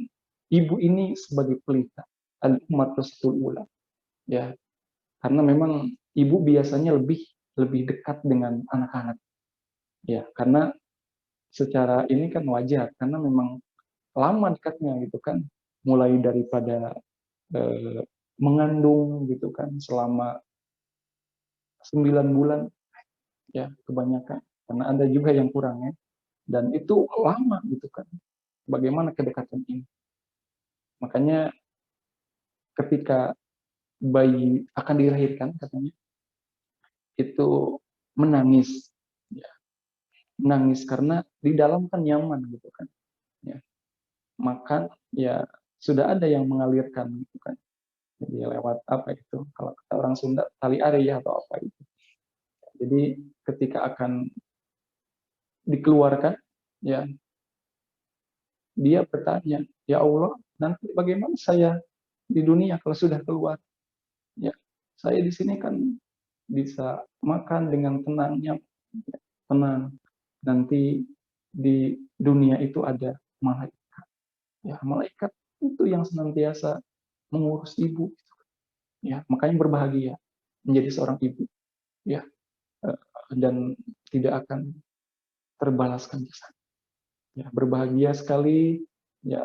ibu ini sebagai pelita, al-madrasatul ula. Ya, karena memang ibu biasanya lebih dekat dengan anak-anak. Ya, karena secara ini kan wajar, karena memang lama dekatnya gitu kan, mulai daripada mengandung gitu kan selama 9 bulan ya kebanyakan, karena ada juga yang kurang ya, dan itu lama gitu kan. Bagaimana kedekatan ini? Makanya ketika bayi akan dilahirkan katanya itu menangis, ya, menangis karena di dalam kan nyaman gitu kan, ya, makan ya sudah ada yang mengalirkan gitu kan, jadi lewat apa itu kalau kata orang Sunda tali ari ya atau apa itu. Jadi ketika akan dikeluarkan, ya dia bertanya, ya Allah, nanti bagaimana saya di dunia kalau sudah keluar. Ya, saya di sini kan bisa makan dengan tenangnya, tenang. Nanti di dunia itu ada malaikat. Ya, malaikat itu yang senantiasa mengurus ibu. Ya, makanya berbahagia menjadi seorang ibu. Ya, dan tidak akan terbalaskan jasa. Ya, berbahagia sekali. Ya,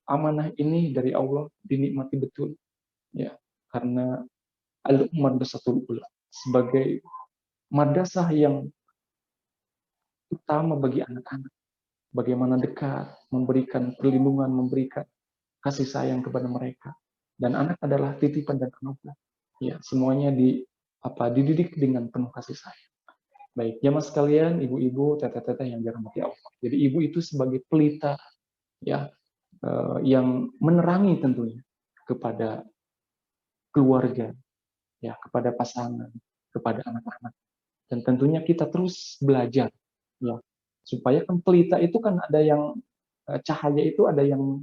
amanah ini dari Allah dinikmati betul. Ya, karena al-madrasatul ula sebagai madrasah yang utama bagi anak-anak. Bagaimana dekat, memberikan perlindungan, memberikan kasih sayang kepada mereka. Dan anak adalah titipan dan anugerah. Ya, semuanya dididik dengan penuh kasih sayang. Baik, jamaah sekalian, ibu-ibu, teteh-teteh yang dirahmati Allah. Jadi ibu itu sebagai pelita, ya, yang menerangi tentunya kepada keluarga, ya, kepada pasangan, kepada anak-anak. Dan tentunya kita terus belajar, ya, supaya kan pelita itu kan ada yang cahaya itu ada yang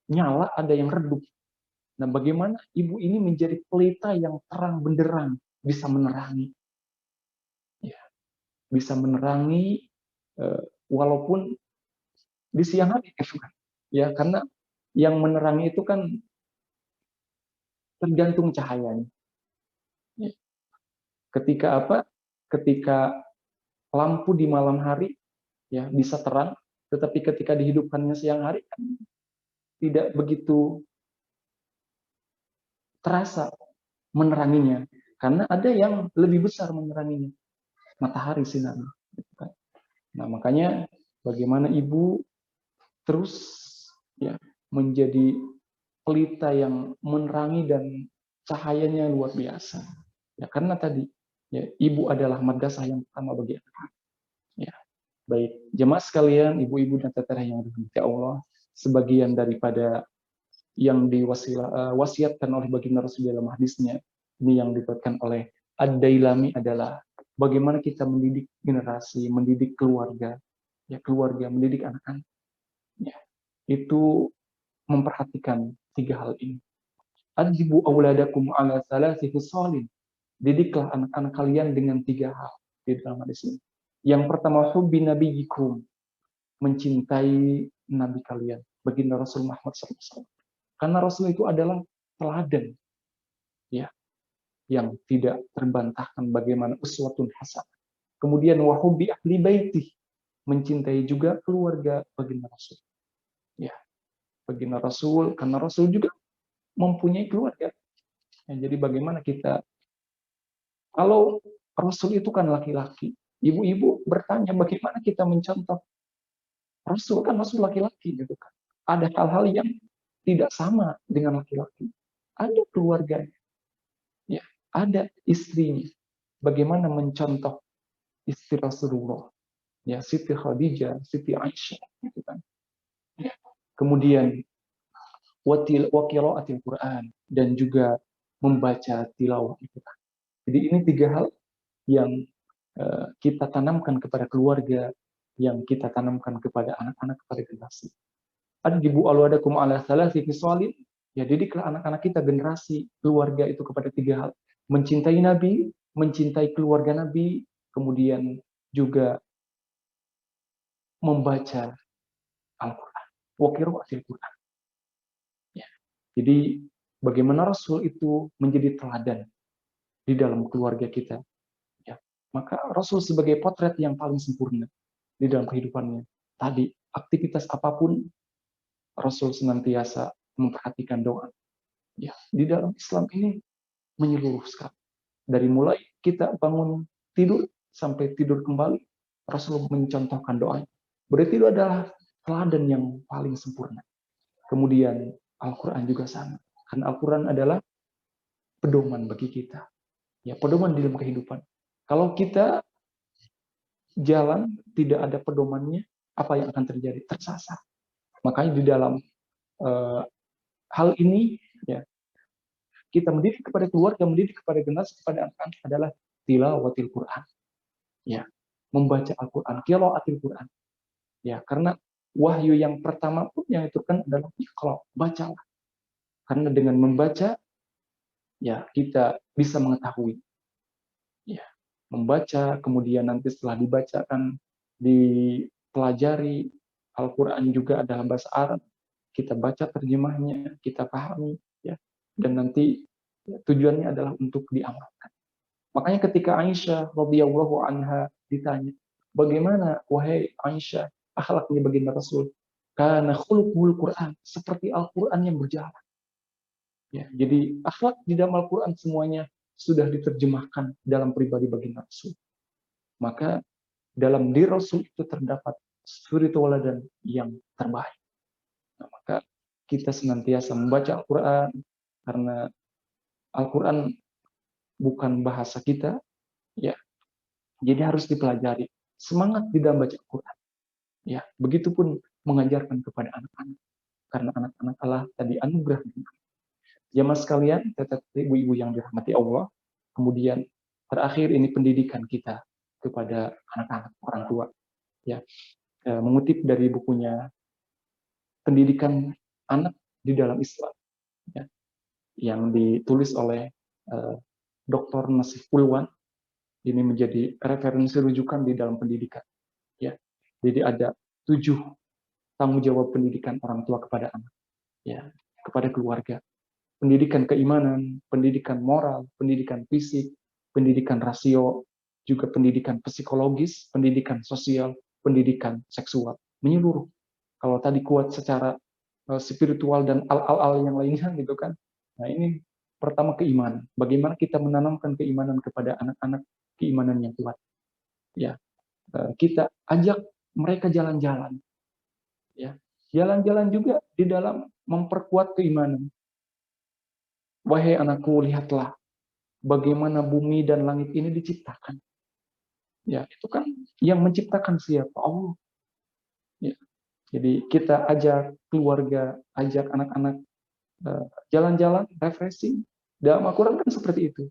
nyala, ada yang redup. Nah, bagaimana ibu ini menjadi pelita yang terang benderang, bisa menerangi, ya, bisa menerangi walaupun di siang hari, ya, karena yang menerangi itu kan tergantung cahayanya. Ya. Ketika apa? Ketika lampu di malam hari, ya, bisa terang, tetapi ketika dihidupkannya siang hari kan tidak begitu terasa meneranginya, karena ada yang lebih besar meneranginya, matahari sinarnya. Nah, makanya bagaimana ibu terus, ya, menjadi pelita yang menerangi dan cahayanya luar biasa. Ya, karena tadi, ya, ibu adalah madrasah yang pertama bagi anak. Ya, baik jemaah sekalian, ibu-ibu dan teteh yang dirahmati Allah, sebagian daripada yang diwasiatkan oleh baginda Rasul dalam hadisnya, ini yang dikatakan oleh Ad-Dailami adalah bagaimana kita mendidik generasi, mendidik keluarga, ya, keluarga, mendidik anak-anak. Ya, itu memperhatikan 3 hal ini. Adibu auladakum ala thalathi khisalin. Didiklah anak-anak kalian dengan 3 hal di dalam hadis ini. Yang pertama, hubbi nabiyikum, mencintai nabi kalian, baginda Rasul Muhammad SAW. Karena Rasul itu adalah teladan, ya, yang tidak terbantahkan, bagaimana uswatun hasanah. Kemudian wahubbi ahli baiti, mencintai juga keluarga baginda Rasul. Ya, baginda Rasul, karena Rasul juga mempunyai keluarga. Ya, jadi bagaimana kita, kalau Rasul itu kan laki-laki, ibu-ibu bertanya bagaimana kita mencontoh Rasul, kan Rasul laki-laki gitu kan. Ada hal-hal yang tidak sama dengan laki-laki. Ada keluarganya, ya, ada istrinya. Bagaimana mencontoh istri Rasulullah, ya, Siti Khadijah, Siti Aisyah, gitu kan. Ya. Kemudian qiraatil Quran, dan juga membaca tilawah itu kan. Jadi ini 3 hal yang kita tanamkan kepada keluarga, yang kita tanamkan kepada anak-anak, kepada generasi. Adibu alwadakum ala thalathi khisalin, ya, didiklah anak-anak kita, generasi keluarga itu kepada 3 hal. Mencintai Nabi, mencintai keluarga Nabi, kemudian juga membaca Al-Quran. Wa qiraatil Quran. Ya. Jadi bagaimana Rasul itu menjadi teladan di dalam keluarga kita. Ya. Maka Rasul sebagai potret yang paling sempurna di dalam kehidupannya. Tadi, aktivitas apapun, Rasul senantiasa memperhatikan doa. Ya, di dalam Islam ini menyeluruh sekali. Dari mulai kita bangun tidur sampai tidur kembali, Rasul mencontohkan doa. Berarti itu adalah teladan yang paling sempurna. Kemudian Al-Quran juga sama. Karena Al-Quran adalah pedoman bagi kita. Ya, pedoman di dalam kehidupan. Kalau kita jalan tidak ada pedomannya, apa yang akan terjadi? Tersasar. Makanya di dalam hal ini, ya, kita mendidik kepada keluarga, mendidik kepada generasi, kepada anak-anak adalah tilawatil Quran. Ya, membaca Al-Quran, qiraatil Quran. Ya, karena wahyu yang pertama pun yang diturunkan adalah iqra, bacalah. Karena dengan membaca, ya kita bisa mengetahui. Ya, membaca, kemudian nanti setelah dibacakan, dipelajari, Al-Quran juga ada bahasa Arab, kita baca terjemahnya, kita pahami, ya, dan nanti ya, tujuannya adalah untuk diamalkan. Makanya ketika Aisyah radhiyallahu anha ditanya, bagaimana wahai Aisyah akhlaknya baginda Rasul? Karena khuluqul Quran, seperti Al-Quran yang berjalan. Ya, jadi akhlak di dalam Al-Quran semuanya sudah diterjemahkan dalam pribadi baginda Rasul. Maka dalam diri Rasul itu terdapat spiritual dan yang terbaik. Nah, maka kita senantiasa membaca Al-Quran karena Al-Quran bukan bahasa kita, ya. Jadi harus dipelajari. Semangat di dalam baca Al-Quran. Ya, begitupun mengajarkan kepada anak-anak. Karena anak-anak Allah tadi anugerah. Jamaah sekalian, tetapi ibu-ibu yang dirahmati Allah, kemudian terakhir ini pendidikan kita kepada anak-anak orang tua. Ya, mengutip dari bukunya Pendidikan Anak di dalam Islam, ya, yang ditulis oleh Dr. Nasif Pulwan, ini menjadi referensi rujukan di dalam pendidikan. Ya, jadi ada 7 tanggung jawab pendidikan orang tua kepada anak, ya, kepada keluarga. Pendidikan keimanan, pendidikan moral, pendidikan fisik, pendidikan rasio, juga pendidikan psikologis, pendidikan sosial, pendidikan seksual, menyeluruh. Kalau tadi kuat secara spiritual dan al-al yang lainnya gitu kan. Nah, ini pertama keimanan. Bagaimana kita menanamkan keimanan kepada anak-anak, keimanan yang kuat. Ya, kita ajak mereka jalan-jalan. Ya, jalan-jalan juga di dalam memperkuat keimanan. Wahai anakku, lihatlah bagaimana bumi dan langit ini diciptakan. Ya, itu kan yang menciptakan siapa? Allah. Ya. Jadi kita ajak keluarga, ajak anak-anak jalan-jalan, refreshing. Dalam Al-Quran kan seperti itu.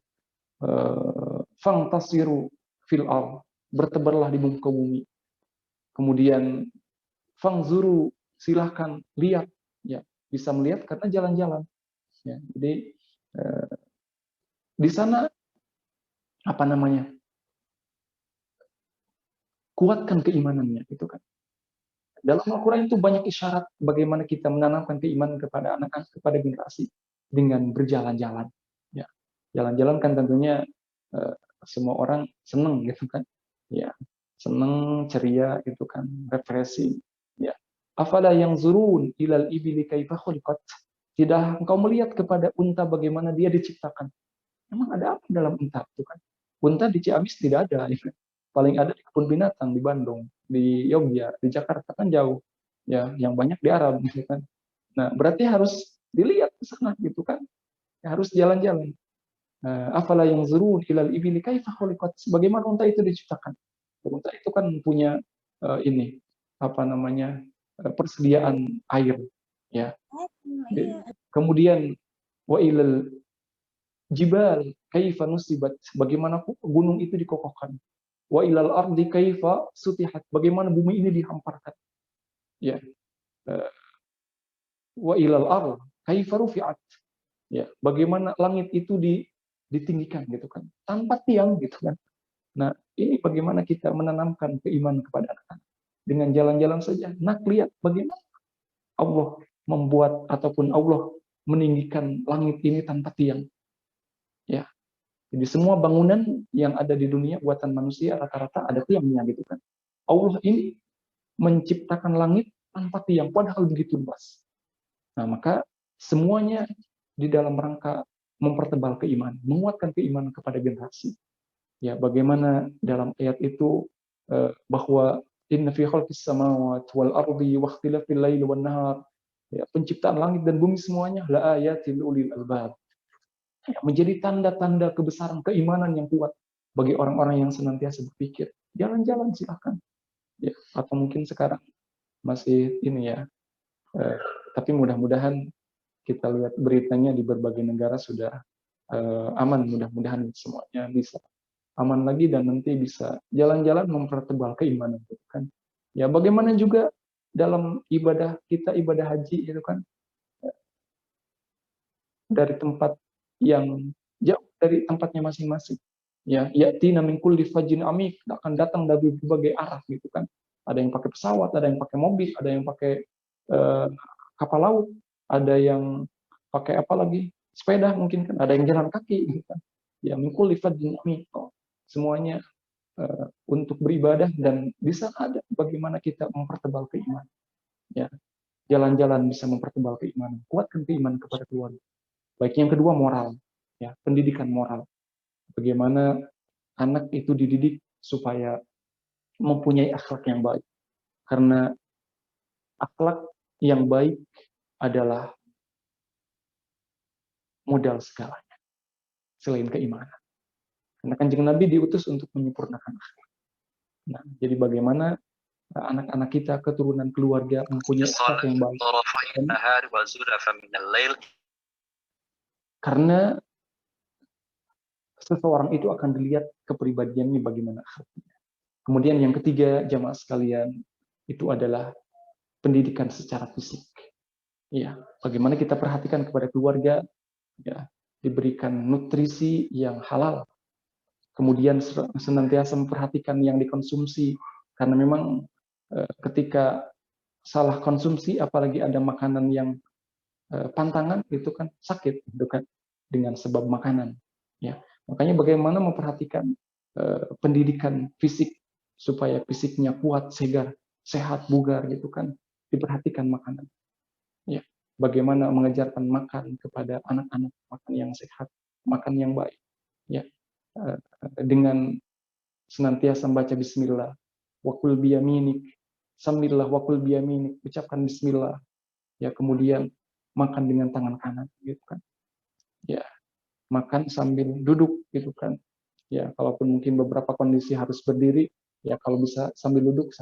Fangtasiru fil ard, bertebarlah di muka bumi. Kemudian fangzuru, silahkan lihat. Ya, bisa melihat karena jalan-jalan. Ya, jadi di sana apa namanya, kuatkan keimanannya, gitu kan. Dalam Al-Quran itu banyak isyarat bagaimana kita menanamkan keimanan kepada anak-anak, kepada generasi dengan berjalan-jalan. Ya, jalan-jalan kan tentunya semua orang seneng gitu kan. Ya, seneng, ceria gitu kan, refreshing. Ya, afala yang zurun ilal ibili kaifa khuliqat. Tidak engkau melihat kepada unta bagaimana dia diciptakan. Emang ada apa dalam unta itu kan? Unta di Ciamis tidak ada. Ya. Paling ada di kebun binatang di Bandung, di Yogyakarta, di Jakarta kan jauh. Ya, yang banyak di Arab gitu kan. Nah, berarti harus dilihat ke sana gitu kan. Ya, harus jalan-jalan. Afala yang zurun ilal ibili kaifa khuliqat. Bagaimana unta itu diciptakan? Unta itu kan punya ini apa namanya? Persediaan air, ya. Kemudian wa ilal jibal kaifa nusibat, bagaimana gunung itu dikokohkan. Wa ilal ardi kaifa sutihat, bagaimana bumi ini dihamparkan. Ya. Wa ilal ard kaifa rufi'at. Ya, bagaimana langit itu ditinggikan gitu kan. Tanpa tiang gitu kan. Nah, ini bagaimana kita menanamkan keimanan kepada anak-anak. Dengan jalan-jalan saja. Nah, lihat bagaimana Allah membuat ataupun Allah meninggikan langit ini tanpa tiang. Ya, jadi semua bangunan yang ada di dunia buatan manusia rata-rata ada tiangnya gitu kan. Allah ini menciptakan langit tanpa tiang padahal begitu luas. Nah, maka semuanya di dalam rangka mempertebal keimanan, menguatkan keimanan kepada generasi. Ya, bagaimana dalam ayat itu bahwa inna fi khalqis samawati wal ardi wa ikhtilafil laili wan nahar, ya, penciptaan langit dan bumi semuanya la ayatil ulil albab. Ya, menjadi tanda-tanda kebesaran keimanan yang kuat bagi orang-orang yang senantiasa berpikir. Jalan-jalan silahkan. Ya, atau mungkin sekarang masih ini ya. Tapi mudah-mudahan kita lihat beritanya di berbagai negara sudah aman. Mudah-mudahan semuanya bisa aman lagi dan nanti bisa jalan-jalan mempertebal keimanan itu kan. Ya, bagaimana juga dalam ibadah kita, ibadah haji itu kan. dari tempat yang jauh dari tempatnya masing-masing. Ya, yatina min kulli fajjin amik, akan datang dari berbagai arah gitu kan. Ada yang pakai pesawat, ada yang pakai mobil, ada yang pakai kapal laut, ada yang pakai apa lagi? Sepeda mungkin kan, ada yang jalan kaki gitu kan. Ya, min kulli fajjin amik. Semuanya untuk beribadah, dan bisa ada bagaimana kita mempertebal keimanan. Ya, jalan-jalan bisa mempertebal keimanan, kuatkan keimanan kepada keluarga. Baik, yang kedua moral, ya, pendidikan moral. Bagaimana anak itu dididik supaya mempunyai akhlak yang baik. Karena akhlak yang baik adalah modal segalanya, selain keimanan. Karena Kanjeng Nabi diutus untuk menyempurnakan akhlak. Nah, jadi bagaimana anak-anak kita, keturunan keluarga mempunyai akhlak yang baik. Karena seseorang itu akan dilihat kepribadiannya bagaimana akhlaknya. Kemudian yang ketiga, jamaah sekalian, itu adalah pendidikan secara fisik. Ya, bagaimana kita perhatikan kepada keluarga, ya, diberikan nutrisi yang halal. Kemudian senantiasa memperhatikan yang dikonsumsi, karena memang ketika salah konsumsi, apalagi ada makanan yang pantangan, itu kan sakit, itu kan dengan sebab makanan. Ya, makanya bagaimana memperhatikan pendidikan fisik supaya fisiknya kuat, segar, sehat, bugar, gitu kan, diperhatikan makanan. Ya, bagaimana mengajarkan makan kepada anak-anak, makan yang sehat, makan yang baik. Ya, dengan senantiasa membaca Bismillah, wakul biyaminik, sambillah wakul biyaminik, ucapkan Bismillah. Ya, kemudian makan dengan tangan kanan, gitu kan. Ya, makan sambil duduk, gitu kan. Ya, kalaupun mungkin beberapa kondisi harus berdiri, ya kalau bisa sambil duduk.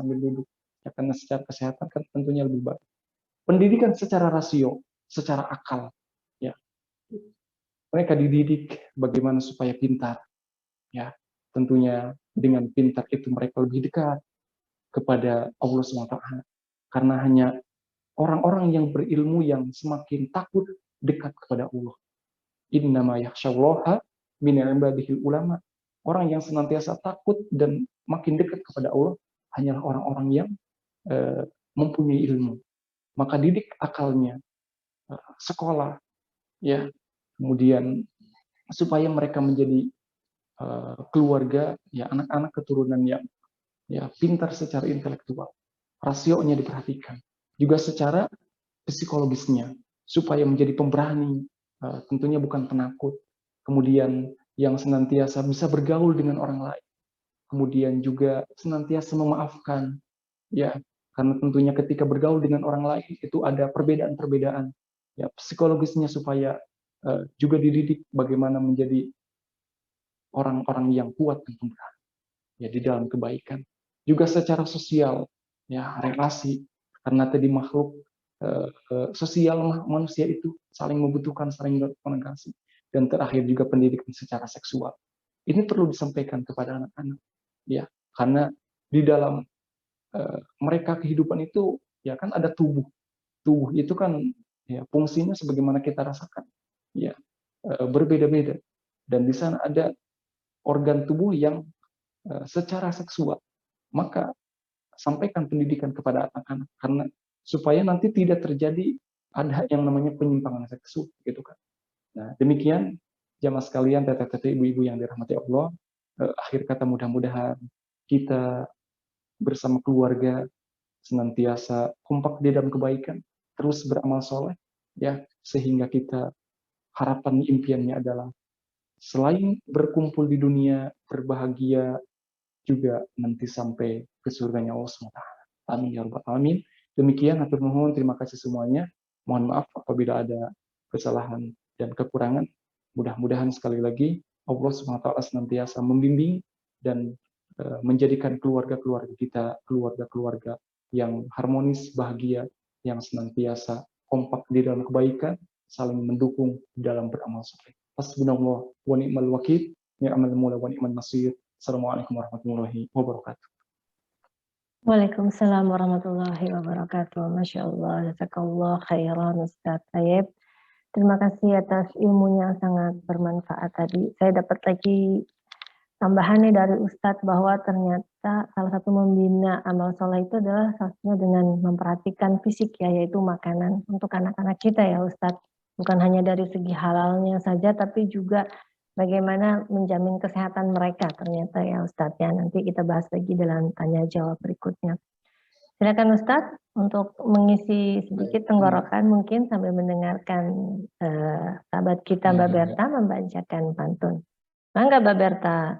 Ya, karena secara kesehatan kan tentunya lebih baik. Pendidikan secara rasio, secara akal, ya. Mereka dididik bagaimana supaya pintar, ya. Tentunya dengan pintar itu mereka lebih dekat kepada Allah SWT. Karena hanya orang-orang yang berilmu yang semakin takut dekat kepada Allah. Innama yakhsyallaha min ibadihil ulama. Orang yang senantiasa takut dan makin dekat kepada Allah hanyalah orang-orang yang mempunyai ilmu. Maka didik akalnya, sekolah, ya, kemudian supaya mereka menjadi keluarga, ya, anak-anak keturunan yang, ya, pintar secara intelektual, rasionya diperhatikan, juga secara psikologisnya, supaya menjadi pemberani, tentunya bukan penakut, kemudian yang senantiasa bisa bergaul dengan orang lain, kemudian juga senantiasa memaafkan, ya, karena tentunya ketika bergaul dengan orang lain itu ada perbedaan-perbedaan, ya, psikologisnya supaya juga dididik bagaimana menjadi orang-orang yang kuat dan pemberani, ya, di dalam kebaikan. Juga secara sosial, ya, relasi, karena tadi makhluk sosial, manusia itu saling membutuhkan, saling berkomunikasi. Dan terakhir juga pendidikan secara seksual. Ini perlu disampaikan kepada anak-anak, ya, karena di dalam mereka kehidupan itu, ya kan, ada tubuh. Tubuh itu kan, ya, fungsinya sebagaimana kita rasakan, ya, berbeda-beda. Dan di sana ada organ tubuh yang secara seksual. Maka sampaikan pendidikan kepada anak-anak, karena supaya nanti tidak terjadi ada yang namanya penyimpangan seksual, gitu kan. Nah, demikian jamaah sekalian, teteh-teteh, ibu-ibu yang dirahmati Allah. Akhir kata, mudah-mudahan kita bersama keluarga senantiasa kompak di dalam kebaikan, terus beramal soleh, ya, sehingga kita, harapan impiannya adalah selain berkumpul di dunia, berbahagia juga nanti sampai ke surganya Allah SWT. Amin ya rabbal alamin. Demikian, hatur nuhun, terima kasih semuanya. Mohon maaf apabila ada kesalahan dan kekurangan. Mudah-mudahan sekali lagi Allah SWT senantiasa membimbing dan menjadikan keluarga-keluarga kita keluarga-keluarga yang harmonis, bahagia, yang senantiasa kompak di dalam kebaikan, saling mendukung dalam beramal soleh. Hasbunallah wa ni'mal wakil, ni'mal maula wa ni'mal nasir. Assalamualaikum warahmatullahi wabarakatuh. Waalaikumsalam warahmatullahi wabarakatuh. Masya Allah, jazakallah khairan Ustaz Tayyib. Terima kasih atas ilmunya yang sangat bermanfaat tadi. Saya dapat lagi tambahan nih dari Ustadz bahwa ternyata salah satu membina amal soleh itu adalah salah satunya dengan memperhatikan fisik ya, yaitu makanan untuk anak-anak kita ya Ustadz. Bukan hanya dari segi halalnya saja, tapi juga bagaimana menjamin kesehatan mereka ternyata ya Ustadz ya. Nanti kita bahas lagi dalam tanya jawab berikutnya. Silakan Ustadz untuk mengisi sedikit tenggorokan mungkin sambil mendengarkan sahabat kita Mbak Berta membacakan pantun. Mangga Mbak Berta.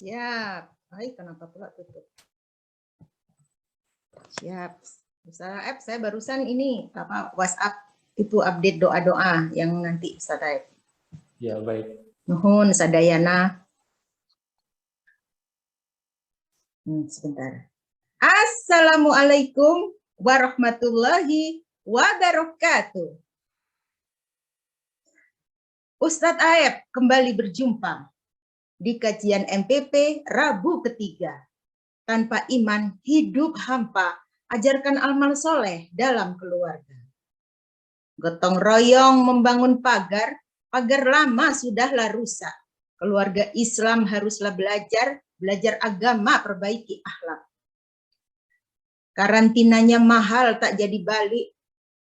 Siap. Baik, kenapa pula tutup? Siap. Misalnya saya barusan ini WhatsApp itu update doa-doa yang nanti Ustaz Aep. Ya, baik. Nuhun sadayana. Sebentar. Assalamualaikum warahmatullahi wabarakatuh. Ustadz Aep kembali berjumpa di kajian MPP Rabu ketiga. Tanpa iman hidup hampa, ajarkan amal soleh dalam keluarga. Gotong royong membangun pagar lama sudahlah rusak. Keluarga Islam haruslah belajar agama, perbaiki akhlak. Karantinanya mahal tak jadi balik,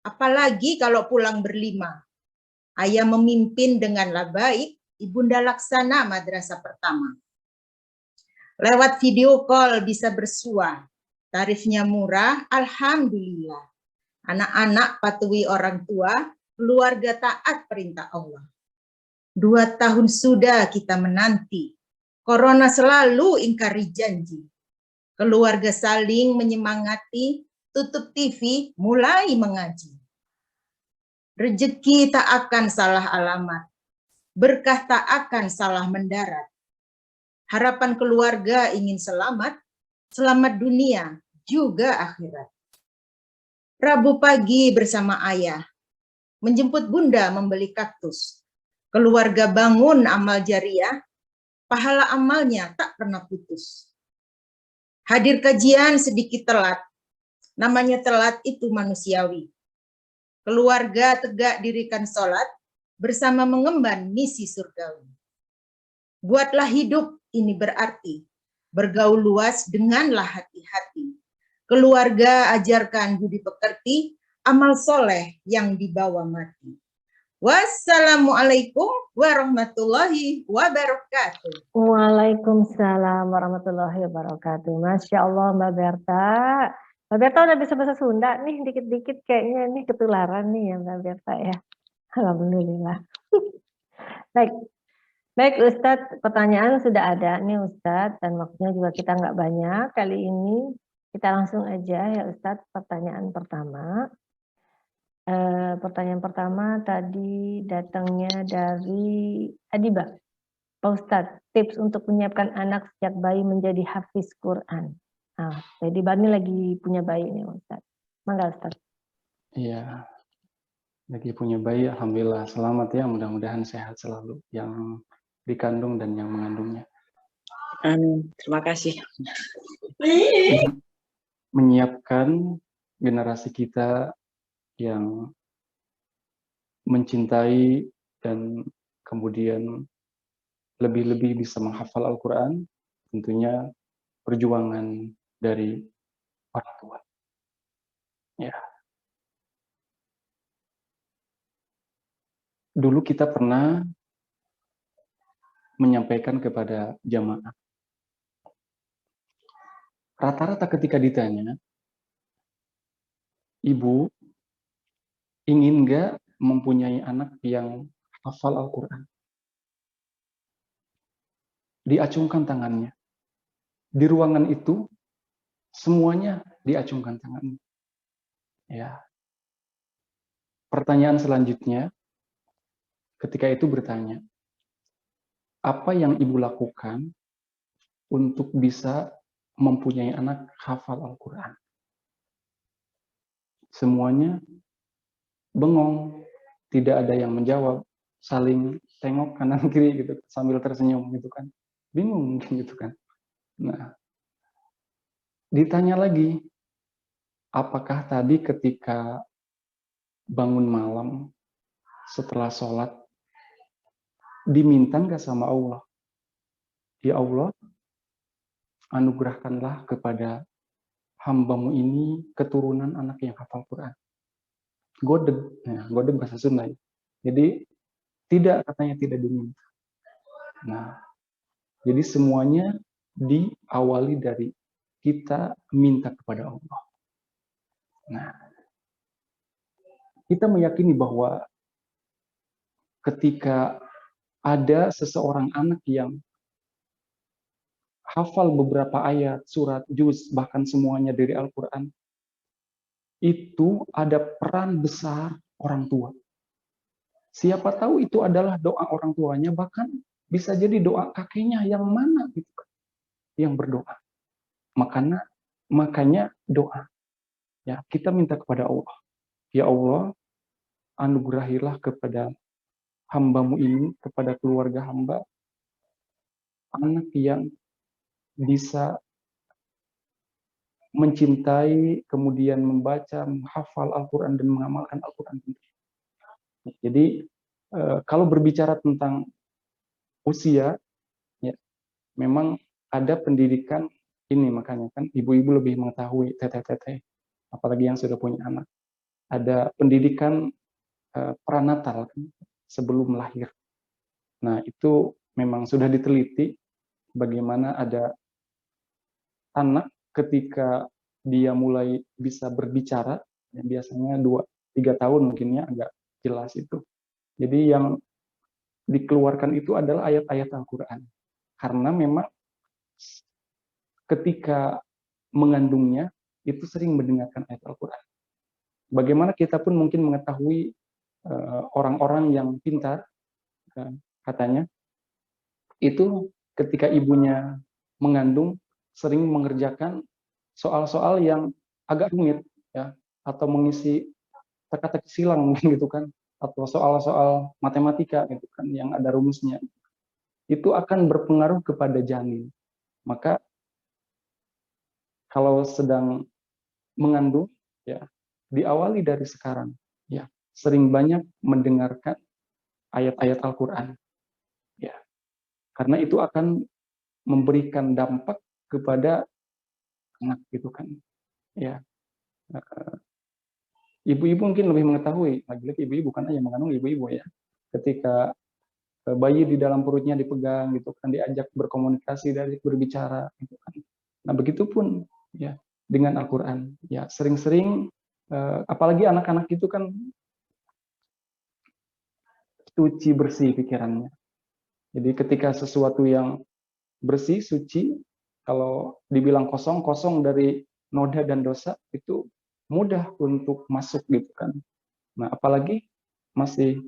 apalagi kalau pulang berlima. Ayah memimpin denganlah baik, ibunda laksana madrasah pertama. Lewat video call bisa bersua, tarifnya murah, alhamdulillah. Anak-anak patuhi orang tua, keluarga taat perintah Allah. 2 tahun sudah kita menanti, corona selalu ingkari janji. Keluarga saling menyemangati, tutup TV, mulai mengaji. Rezeki tak akan salah alamat, berkah tak akan salah mendarat. Harapan keluarga ingin selamat, selamat dunia juga akhirat. Rabu pagi bersama ayah, menjemput bunda membeli kaktus. Keluarga bangun amal jariah, pahala amalnya tak pernah putus. Hadir kajian sedikit telat, namanya telat itu manusiawi. Keluarga tegak dirikan sholat, bersama mengemban misi surgawi. Buatlah hidup ini berarti, bergaul luas denganlah hati-hati. Keluarga ajarkan budi pekerti, amal soleh yang dibawa mati. Wassalamualaikum warahmatullahi wabarakatuh. Waalaikumsalam warahmatullahi wabarakatuh. Masya Allah Mbak Berta. Mbak Berta udah bisa bahasa Sunda nih, dikit-dikit kayaknya nih ketularan nih ya Mbak Berta ya. Alhamdulillah. Baik Ustadz, pertanyaan sudah ada nih Ustadz, dan waktunya juga kita nggak banyak. Kali ini kita langsung aja ya Ustadz, pertanyaan pertama. Pertanyaan pertama tadi datangnya dari Adiba. Pak Ustadz, tips untuk menyiapkan anak sejak bayi menjadi hafiz Quran. Nah, jadi Bani lagi punya bayi nih Ustadz. Mangga Ustadz. Iya, lagi punya bayi, alhamdulillah selamat ya, mudah-mudahan sehat selalu yang dikandung dan yang mengandungnya. Terima kasih. Menyiapkan generasi kita yang mencintai dan kemudian lebih-lebih bisa menghafal Al-Quran, tentunya perjuangan dari orang tua. Ya. Dulu kita pernah menyampaikan kepada jamaah. Rata-rata ketika ditanya, ibu ingin nggak mempunyai anak yang hafal Al-Quran? Diacungkan tangannya. Di ruangan itu, semuanya diacungkan tangannya. Ya. Pertanyaan selanjutnya, ketika itu bertanya, apa yang ibu lakukan untuk bisa mempunyai anak hafal Al-Quran? Semuanya bengong, tidak ada yang menjawab, saling tengok kanan kiri gitu sambil tersenyum gitu kan, bingung mungkin gitu kan. Nah, ditanya lagi, apakah tadi ketika bangun malam setelah sholat diminta nggak sama Allah, ya Allah, anugerahkanlah kepada hambamu ini keturunan anak yang hafal Quran. Godeg, nah, godeg bahasa Sunda. Jadi tidak, katanya tidak diminta. Nah, jadi semuanya diawali dari kita minta kepada Allah. Nah, kita meyakini bahwa ketika ada seseorang anak yang hafal beberapa ayat, surat, juz, bahkan semuanya dari Al-Quran, itu ada peran besar orang tua. Siapa tahu itu adalah doa orang tuanya, bahkan bisa jadi doa kakeknya yang mana gitu, yang berdoa. Makanya doa. Ya, kita minta kepada Allah. Ya Allah, anugerahilah kepada hambamu ini, kepada keluarga hamba, anak yang bisa mencintai, kemudian membaca, menghafal Al-Quran, dan mengamalkan Al-Quran. Jadi, kalau berbicara tentang usia, ya, memang ada pendidikan ini, makanya kan ibu-ibu lebih mengetahui, teteh-teteh, apalagi yang sudah punya anak. Ada pendidikan pranatal kan, sebelum lahir. Nah, itu memang sudah diteliti bagaimana ada anak ketika dia mulai bisa berbicara, ya biasanya 2-3 tahun mungkinnya agak jelas itu. Jadi yang dikeluarkan itu adalah ayat-ayat Al-Quran. Karena memang ketika mengandungnya itu sering mendengarkan ayat Al-Quran. Bagaimana kita pun mungkin mengetahui orang-orang yang pintar, katanya, itu ketika ibunya mengandung sering mengerjakan soal-soal yang agak rumit, ya, atau mengisi teka-teki silang gitu kan, atau soal-soal matematika gitu kan yang ada rumusnya. Itu akan berpengaruh kepada janin. Maka kalau sedang mengandung, ya, diawali dari sekarang, ya, sering banyak mendengarkan ayat-ayat Al-Quran, ya, karena itu akan memberikan dampak kepada anak gitu kan, ya. Ibu-ibu mungkin lebih mengetahui, lagi-lagi ibu-ibu kan yang mengandung ibu-ibu, ya, ketika bayi di dalam perutnya dipegang gitu kan, diajak berkomunikasi, diajak berbicara gitu kan. Nah, begitupun ya dengan Al-Quran, ya, sering-sering apalagi anak-anak itu kan suci bersih pikirannya. Jadi ketika sesuatu yang bersih, suci, kalau dibilang kosong, kosong dari noda dan dosa, itu mudah untuk masuk gitu kan. Nah, apalagi masih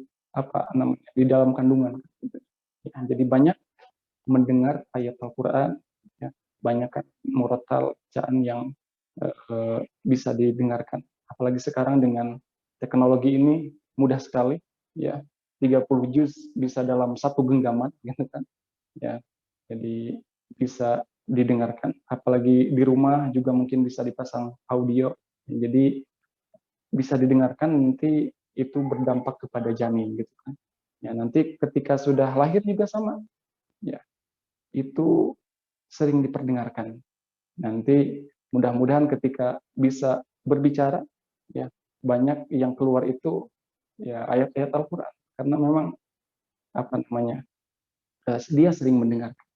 di dalam kandungan. Ya, jadi banyak mendengar ayat Al-Quran, ya, banyak kan murotal bacaan yang bisa didengarkan. Apalagi sekarang dengan teknologi ini mudah sekali, ya, 30 juz bisa dalam satu genggaman gitu kan, ya, jadi bisa didengarkan. Apalagi di rumah juga mungkin bisa dipasang audio, jadi bisa didengarkan, nanti itu berdampak kepada janin gitu kan. Ya, nanti ketika sudah lahir juga sama, ya, itu sering diperdengarkan. Nanti mudah-mudahan ketika bisa berbicara, ya, banyak yang keluar itu ya ayat-ayat Al-Quran, karena memang dia sering mendengarkan,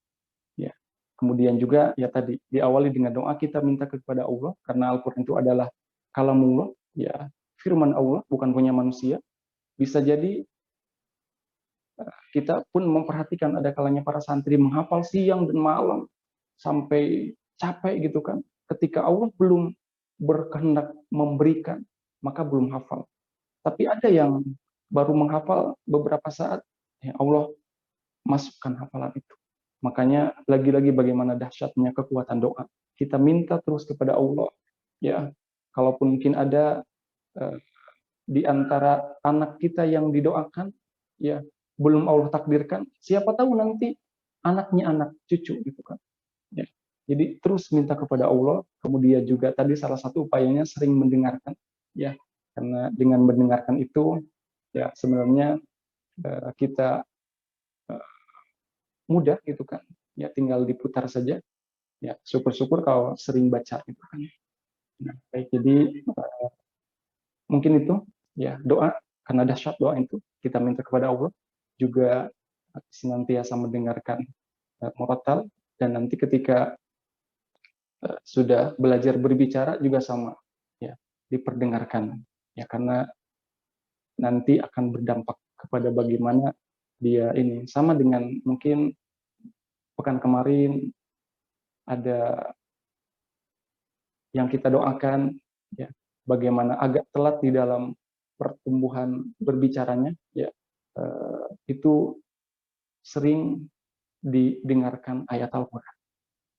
ya. Kemudian juga ya tadi diawali dengan doa, kita minta kepada Allah karena Al-Quran itu adalah kalamullah, ya, firman Allah, bukan punya manusia. Bisa jadi kita pun memperhatikan ada kalanya para santri menghafal siang dan malam sampai capek gitu kan. Ketika Allah belum berkehendak memberikan, maka belum hafal. Tapi ada yang baru menghafal beberapa saat, ya Allah masukkan hafalan itu. Makanya lagi-lagi bagaimana dahsyatnya kekuatan doa. Kita minta terus kepada Allah, ya. Kalaupun mungkin ada di antara anak kita yang didoakan, ya, belum Allah takdirkan, siapa tahu nanti anaknya anak cucu gitu kan. Ya. Jadi terus minta kepada Allah, kemudian juga tadi salah satu upayanya sering mendengarkan, ya, karena dengan mendengarkan itu ya sebenarnya kita mudah gitu kan, ya tinggal diputar saja, ya syukur-syukur kalau sering baca gitu kan. Nah, baik, jadi mungkin itu ya doa, karena dahsyat doa itu kita minta kepada Allah juga senantiasa mendengarkan murattal, dan nanti ketika sudah belajar berbicara juga sama, ya diperdengarkan, ya karena nanti akan berdampak kepada bagaimana dia ini, sama dengan mungkin pekan kemarin ada yang kita doakan, ya bagaimana agak telat di dalam pertumbuhan berbicaranya, ya itu sering didengarkan ayat Al-Quran.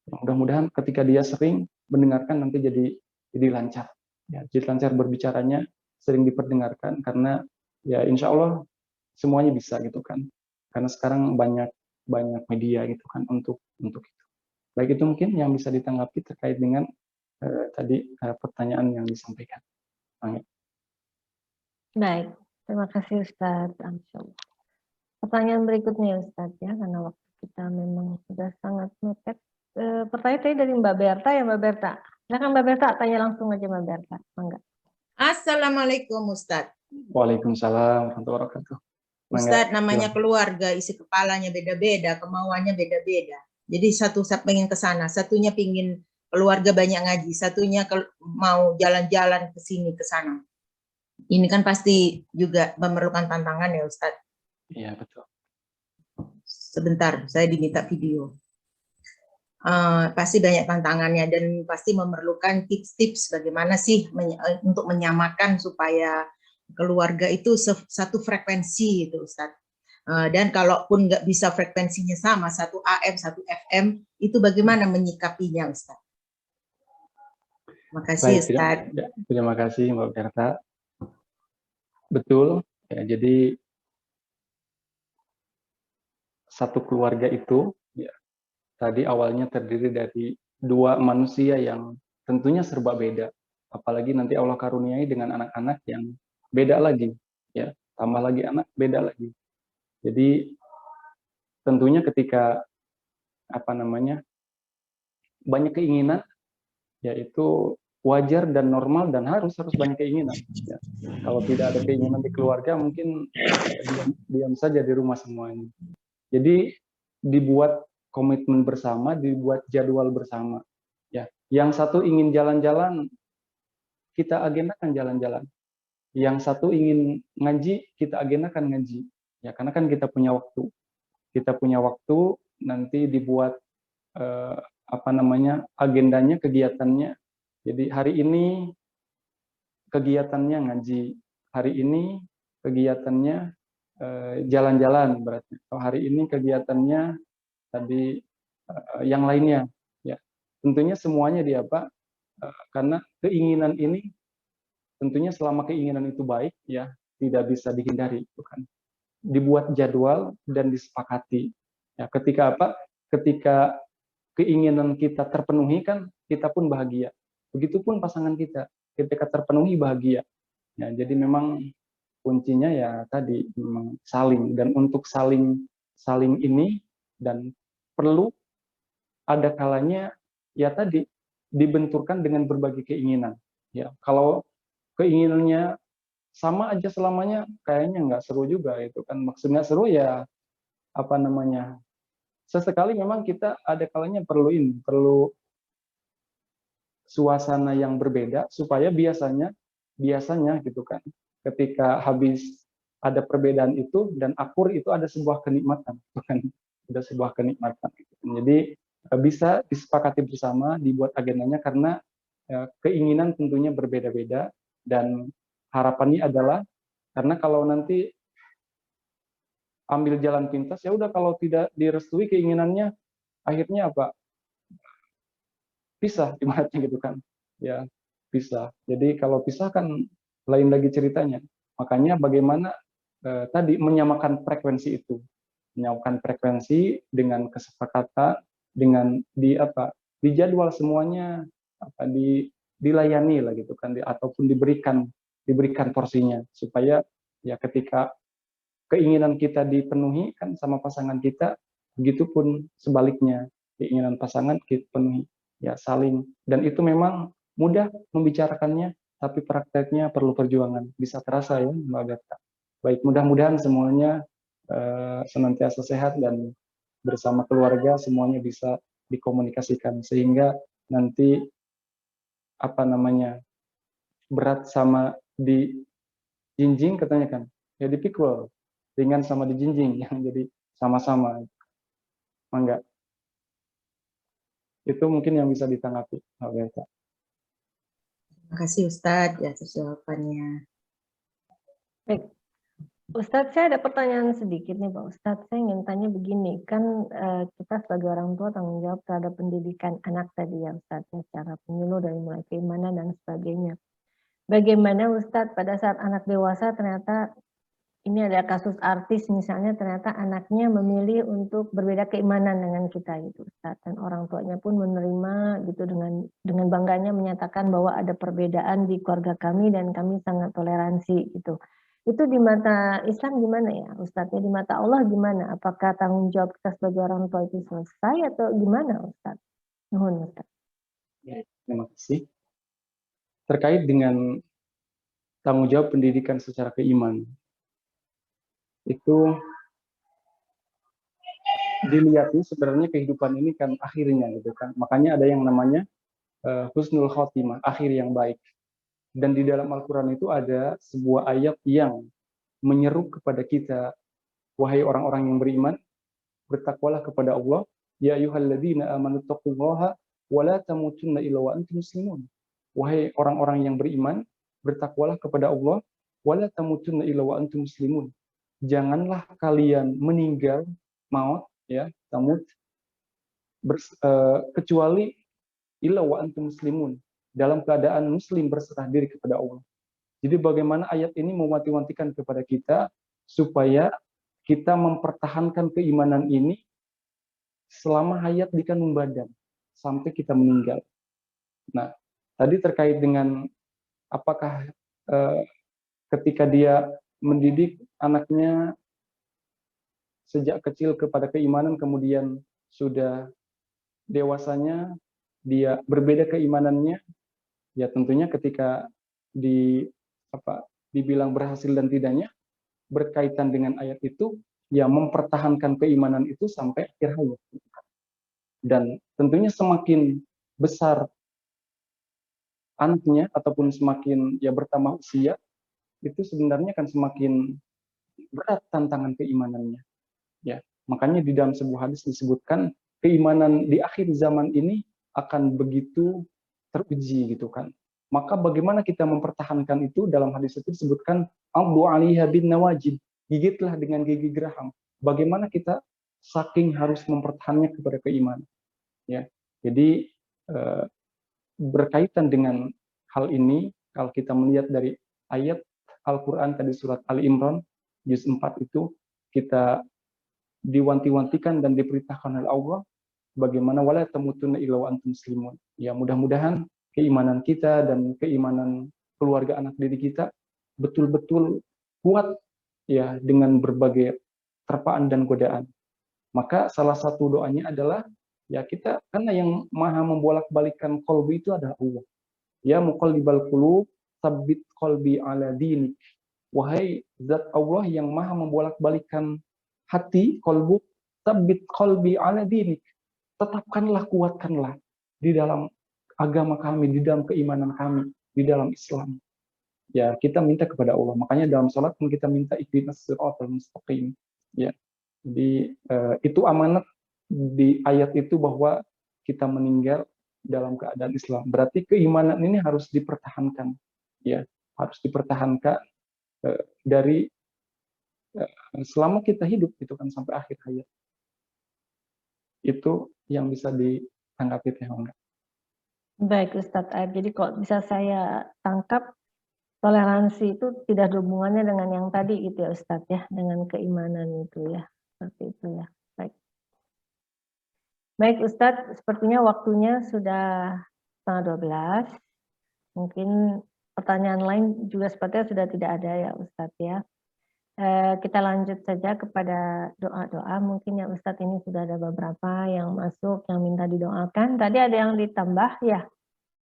Mudah-mudahan ketika dia sering mendengarkan nanti jadi lancar, ya jadi lancar berbicaranya, sering diperdengarkan, karena ya insya Allah semuanya bisa gitu kan, karena sekarang banyak media gitu kan untuk itu. Baik, itu mungkin yang bisa ditanggapi terkait dengan tadi pertanyaan yang disampaikan. Baik, terima kasih Ustadz Amsyul. Pertanyaan berikutnya Ustadz ya, karena waktu kita memang sudah sangat mepet. Pertanyaan tadi dari Mbak Berta ya, Mbak Berta. Silakan Mbak Berta, tanya langsung aja Mbak Berta. Mangga. Assalamualaikum Ustadz. Waalaikumsalam warahmatullahi wabarakatuh. Ustadz, namanya keluarga, isi kepalanya beda-beda, kemauannya beda-beda. Jadi satu pengen ke sana, satunya pingin keluarga banyak ngaji, satunya mau jalan-jalan ke sini ke sana. Ini kan pasti juga memerlukan tantangan ya Ustadz. Iya, betul. Sebentar, saya diminta video. Pasti banyak tantangannya dan pasti memerlukan tips-tips bagaimana sih untuk menyamakan supaya keluarga itu satu frekuensi itu Ustadz. Dan kalaupun nggak bisa frekuensinya sama, satu AM, satu FM, itu bagaimana menyikapinya Ustadz? Terima kasih Ustadz. Terima kasih Mbak Berta. Betul, ya, jadi satu keluarga itu ya, tadi awalnya terdiri dari dua manusia yang tentunya serba beda. Apalagi nanti Allah karuniai dengan anak-anak yang beda lagi, ya, tambah lagi anak beda lagi. Jadi tentunya ketika banyak keinginan, yaitu wajar dan normal dan harus banyak keinginan. Ya. Kalau tidak ada keinginan di keluarga, mungkin diam saja di rumah semuanya. Jadi dibuat komitmen bersama, dibuat jadwal bersama. Ya, yang satu ingin jalan-jalan, kita agendakan jalan-jalan. Yang satu ingin ngaji, kita agendakan ngaji. Ya, karena kan kita punya waktu. Kita punya waktu, nanti dibuat agendanya, kegiatannya. Jadi hari ini kegiatannya ngaji, hari ini kegiatannya jalan-jalan, berarti. Hari ini kegiatannya tadi yang lainnya. Ya, tentunya semuanya karena keinginan ini tentunya selama keinginan itu baik, ya tidak bisa dihindari, bukan? Dibuat jadwal dan disepakati. Ya, ketika keinginan kita terpenuhi kan kita pun bahagia. Begitupun pasangan kita, ketika terpenuhi bahagia. Ya, jadi memang kuncinya ya tadi memang saling, dan untuk saling ini dan perlu ada kalanya ya tadi dibenturkan dengan berbagai keinginan. Ya, kalau keinginannya sama aja selamanya kayaknya nggak seru juga itu kan. Maksudnya seru ya sesekali memang kita ada kalanya perlu suasana yang berbeda supaya biasanya gitu kan, ketika habis ada perbedaan itu dan akur itu ada sebuah kenikmatan, bukan? Ada sebuah kenikmatan. Jadi bisa disepakati bersama, dibuat agendanya, karena keinginan tentunya berbeda-beda, dan harapannya adalah karena kalau nanti ambil jalan pintas, ya udah kalau tidak direstui keinginannya, akhirnya apa? Pisah ibaratnya gitu kan. Ya, pisah. Jadi kalau pisah kan lain lagi ceritanya. Makanya bagaimana tadi menyamakan frekuensi itu. Menyamakan frekuensi dengan kesepakatan, dengan dijadwal semuanya, dilayani lah gitu kan, ataupun diberikan porsinya supaya Ya, ketika keinginan kita dipenuhi kan sama pasangan kita, begitupun sebaliknya, keinginan pasangan kita penuhi. Ya, saling. Dan itu memang mudah membicarakannya, tapi prakteknya perlu perjuangan. Bisa terasa ya, Mbak Berta. Baik, mudah-mudahan semuanya senantiasa sehat dan bersama keluarga semuanya bisa dikomunikasikan sehingga nanti apa namanya berat sama di jinjing katanya kan ya dipikul, ringan sama di jinjing yang jadi sama-sama. Enggak, itu mungkin yang bisa ditanggapi Mbak Berta. Terima kasih Ustadz ya atas jawabannya. Baik, Ustadz, saya ada pertanyaan sedikit nih Pak Ustadz. Saya ingin tanya begini, kan kita sebagai orang tua tanggung jawab terhadap pendidikan anak tadi ya Ustadz, ya, secara penyuluh dari mulai keimanan dan sebagainya. Bagaimana Ustadz pada saat anak dewasa ternyata ini ada kasus artis misalnya ternyata anaknya memilih untuk berbeda keimanan dengan kita gitu Ustadz, dan orang tuanya pun menerima gitu dengan bangganya menyatakan bahwa ada perbedaan di keluarga kami dan kami sangat toleransi gitu. Itu di mata Islam gimana ya Ustadz? Ya, di mata Allah gimana? Apakah tanggung jawab kita sebagai orang tua itu selesai atau gimana Ustadz? Nuhun Ustadz. Ya, terima kasih. Terkait dengan tanggung jawab pendidikan secara keimanan, itu dilihatnya sebenarnya kehidupan ini kan akhirnya gitu kan. Makanya ada yang namanya husnul khotimah, akhir yang baik. Dan di dalam Al-Quran itu ada sebuah ayat yang menyeru kepada kita, wahai orang-orang yang beriman, bertakwalah kepada Allah, ya ayyuhalladzina amanu taqullaha wa la tamutunna illa wa antum muslimun. Wahai orang-orang yang beriman, bertakwalah kepada Allah, wa la tamutunna illa wa antum muslimun. Janganlah kalian meninggal maut ya, tamut kecuali illa wa antum muslimun, dalam keadaan muslim berserah diri kepada Allah. Jadi bagaimana ayat ini mewanti-wantikan kepada kita supaya kita mempertahankan keimanan ini selama hayat di kandung badan sampai kita meninggal. Nah, tadi terkait dengan apakah ketika dia mendidik anaknya sejak kecil kepada keimanan kemudian sudah dewasanya dia berbeda keimanannya, ya tentunya ketika dibilang berhasil dan tidaknya berkaitan dengan ayat itu, ya mempertahankan keimanan itu sampai akhir hayat. Dan tentunya semakin besar anaknya ataupun semakin ya bertambah usia, itu sebenarnya kan semakin berat tantangan keimanannya. Ya, makanya di dalam sebuah hadis disebutkan keimanan di akhir zaman ini akan begitu teruji gitu kan. Maka bagaimana kita mempertahankan itu? Dalam hadis itu disebutkan Abdu 'alaiha bin nawajid, gigitlah dengan gigi geraham. Bagaimana kita saking harus mempertahankannya kepada keimanan. Ya, jadi berkaitan dengan hal ini, kalau kita melihat dari ayat Al-Quran tadi surat Ali Imran juz 4 itu kita diwanti-wantikan dan diperintahkan oleh Allah bagaimana wala tamutunna illa wa antum muslimun. Ya, mudah-mudahan keimanan kita dan keimanan keluarga anak didik kita betul-betul kuat ya dengan berbagai terpaan dan godaan. Maka salah satu doanya adalah ya kita, karena yang maha membolak-balikkan qalbi itu adalah Allah. Ya muqallibal qulub, tsabbit qalbi ala dinik. Wahai zat Allah yang maha membolak-balikkan hati, qalbu, tsabbit qalbi ala dinik. Tetapkanlah, kuatkanlah di dalam agama kami, di dalam keimanan kami, di dalam Islam. Ya, kita minta kepada Allah. Makanya dalam salat pun kita minta ihdinas siratal mustaqim. Ya. Jadi itu amanat di ayat itu bahwa kita meninggal dalam keadaan Islam. Berarti keimanan ini harus dipertahankan. Ya, harus dipertahankan dari selama kita hidup itu kan sampai akhir hayat. Itu yang bisa ditanggapi Teh Mangga. Baik Ustadz Aib, jadi kalau bisa saya tangkap, toleransi itu tidak ada hubungannya dengan yang tadi gitu ya Ustadz ya, dengan keimanan itu ya, seperti itu ya. Baik, baik Ustadz, sepertinya waktunya sudah 11:30. Mungkin pertanyaan lain juga sepertinya sudah tidak ada ya Ustadz ya. Kita lanjut saja kepada doa-doa. Mungkin ya Ustadz, ini sudah ada beberapa yang masuk, yang minta didoakan. Tadi ada yang ditambah ya,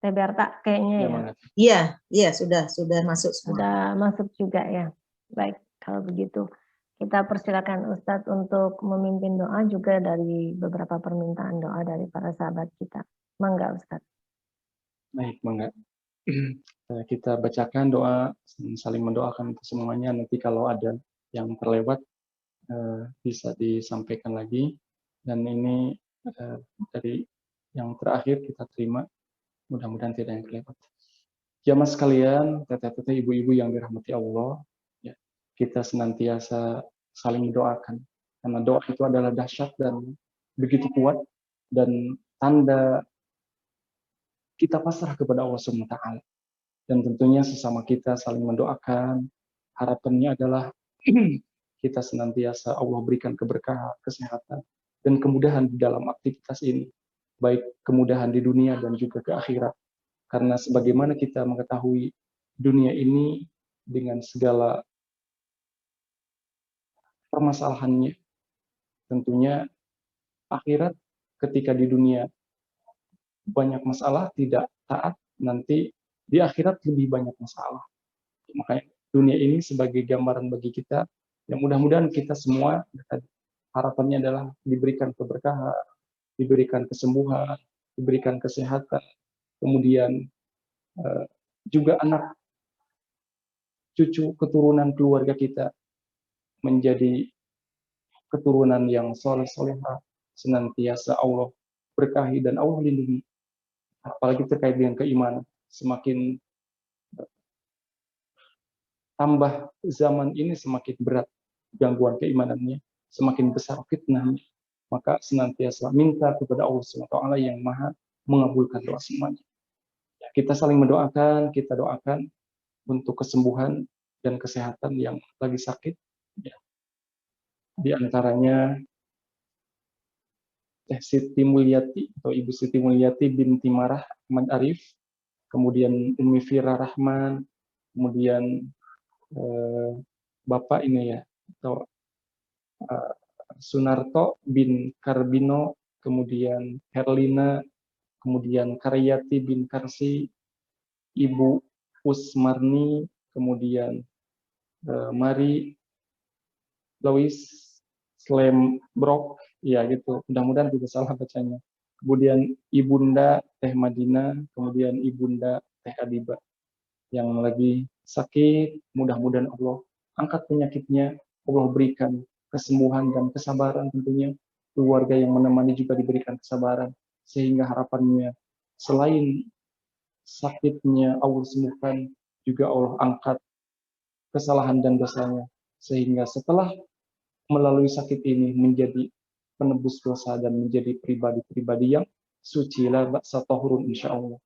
Teh Berta kayaknya ya. Iya, iya sudah masuk semua. Sudah masuk juga ya. Baik, kalau begitu kita persilakan Ustadz untuk memimpin doa juga dari beberapa permintaan doa dari para sahabat kita. Mangga Ustadz. Baik, mangga. Kita bacakan doa, saling mendoakan untuk semuanya. Nanti kalau ada yang terlewat bisa disampaikan lagi. Dan ini dari yang terakhir kita terima. Mudah-mudahan tidak yang terlewat. Jamaah sekalian, teteh-teteh, ibu-ibu yang dirahmati Allah, ya, kita senantiasa saling mendoakan. Karena doa itu adalah dahsyat dan begitu kuat, dan tanda kita pasrah kepada Allah Subhanahu wa Ta'ala. Dan tentunya sesama kita saling mendoakan. Harapannya adalah kita senantiasa Allah berikan keberkahan, kesehatan, dan kemudahan di dalam aktivitas ini. Baik kemudahan di dunia dan juga ke akhirat. Karena sebagaimana kita mengetahui dunia ini dengan segala permasalahannya, tentunya akhirat ketika di dunia banyak masalah, tidak taat, nanti di akhirat lebih banyak masalah. Makanya dunia ini sebagai gambaran bagi kita, yang mudah-mudahan kita semua harapannya adalah diberikan keberkahan, diberikan kesembuhan, diberikan kesehatan, kemudian juga anak cucu keturunan keluarga kita menjadi keturunan yang soleh-solehah, senantiasa Allah berkahi dan Allah lindungi. Apalagi terkait dengan keimanan, semakin tambah zaman ini semakin berat gangguan keimanannya, semakin besar fitnahnya, maka senantiasa minta kepada Allah SWT yang maha mengabulkan doa semuanya. Kita saling mendoakan, kita doakan untuk kesembuhan dan kesehatan yang lagi sakit. Ya. Di antaranya Teh Siti Mulyati atau Ibu Siti Mulyati binti Marah Ahmad Arif, kemudian Umi Fira Rahman, kemudian Bapak ini ya, atau Sunarto bin Karbino, kemudian Herlina, kemudian Karyati bin Karsi, Ibu Usmarni, kemudian Mari Lois Slembrok, ya gitu, mudah-mudahan tidak salah bacanya. Kemudian Ibunda Teh Madina, kemudian Ibunda Teh Adiba yang lagi sakit, mudah-mudahan Allah angkat penyakitnya, Allah berikan kesembuhan dan kesabaran tentunya. Keluarga yang menemani juga diberikan kesabaran, sehingga harapannya selain sakitnya Allah sembuhkan, juga Allah angkat kesalahan dan dosanya, sehingga setelah melalui sakit ini menjadi penebus dosa dan menjadi pribadi-pribadi yang suci la ba'sa tahurun insyaallah.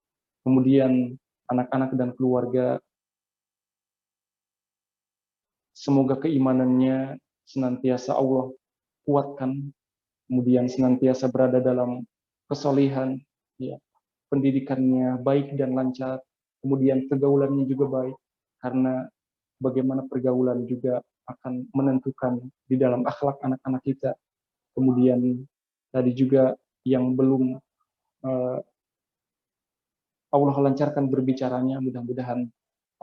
Kemudian anak-anak dan keluarga semoga keimanannya senantiasa Allah kuatkan, kemudian senantiasa berada dalam kesolehan, ya, pendidikannya baik dan lancar, kemudian pergaulannya juga baik, karena bagaimana pergaulan juga akan menentukan di dalam akhlak anak-anak kita. Kemudian tadi juga yang belum Allah lancarkan berbicaranya, mudah-mudahan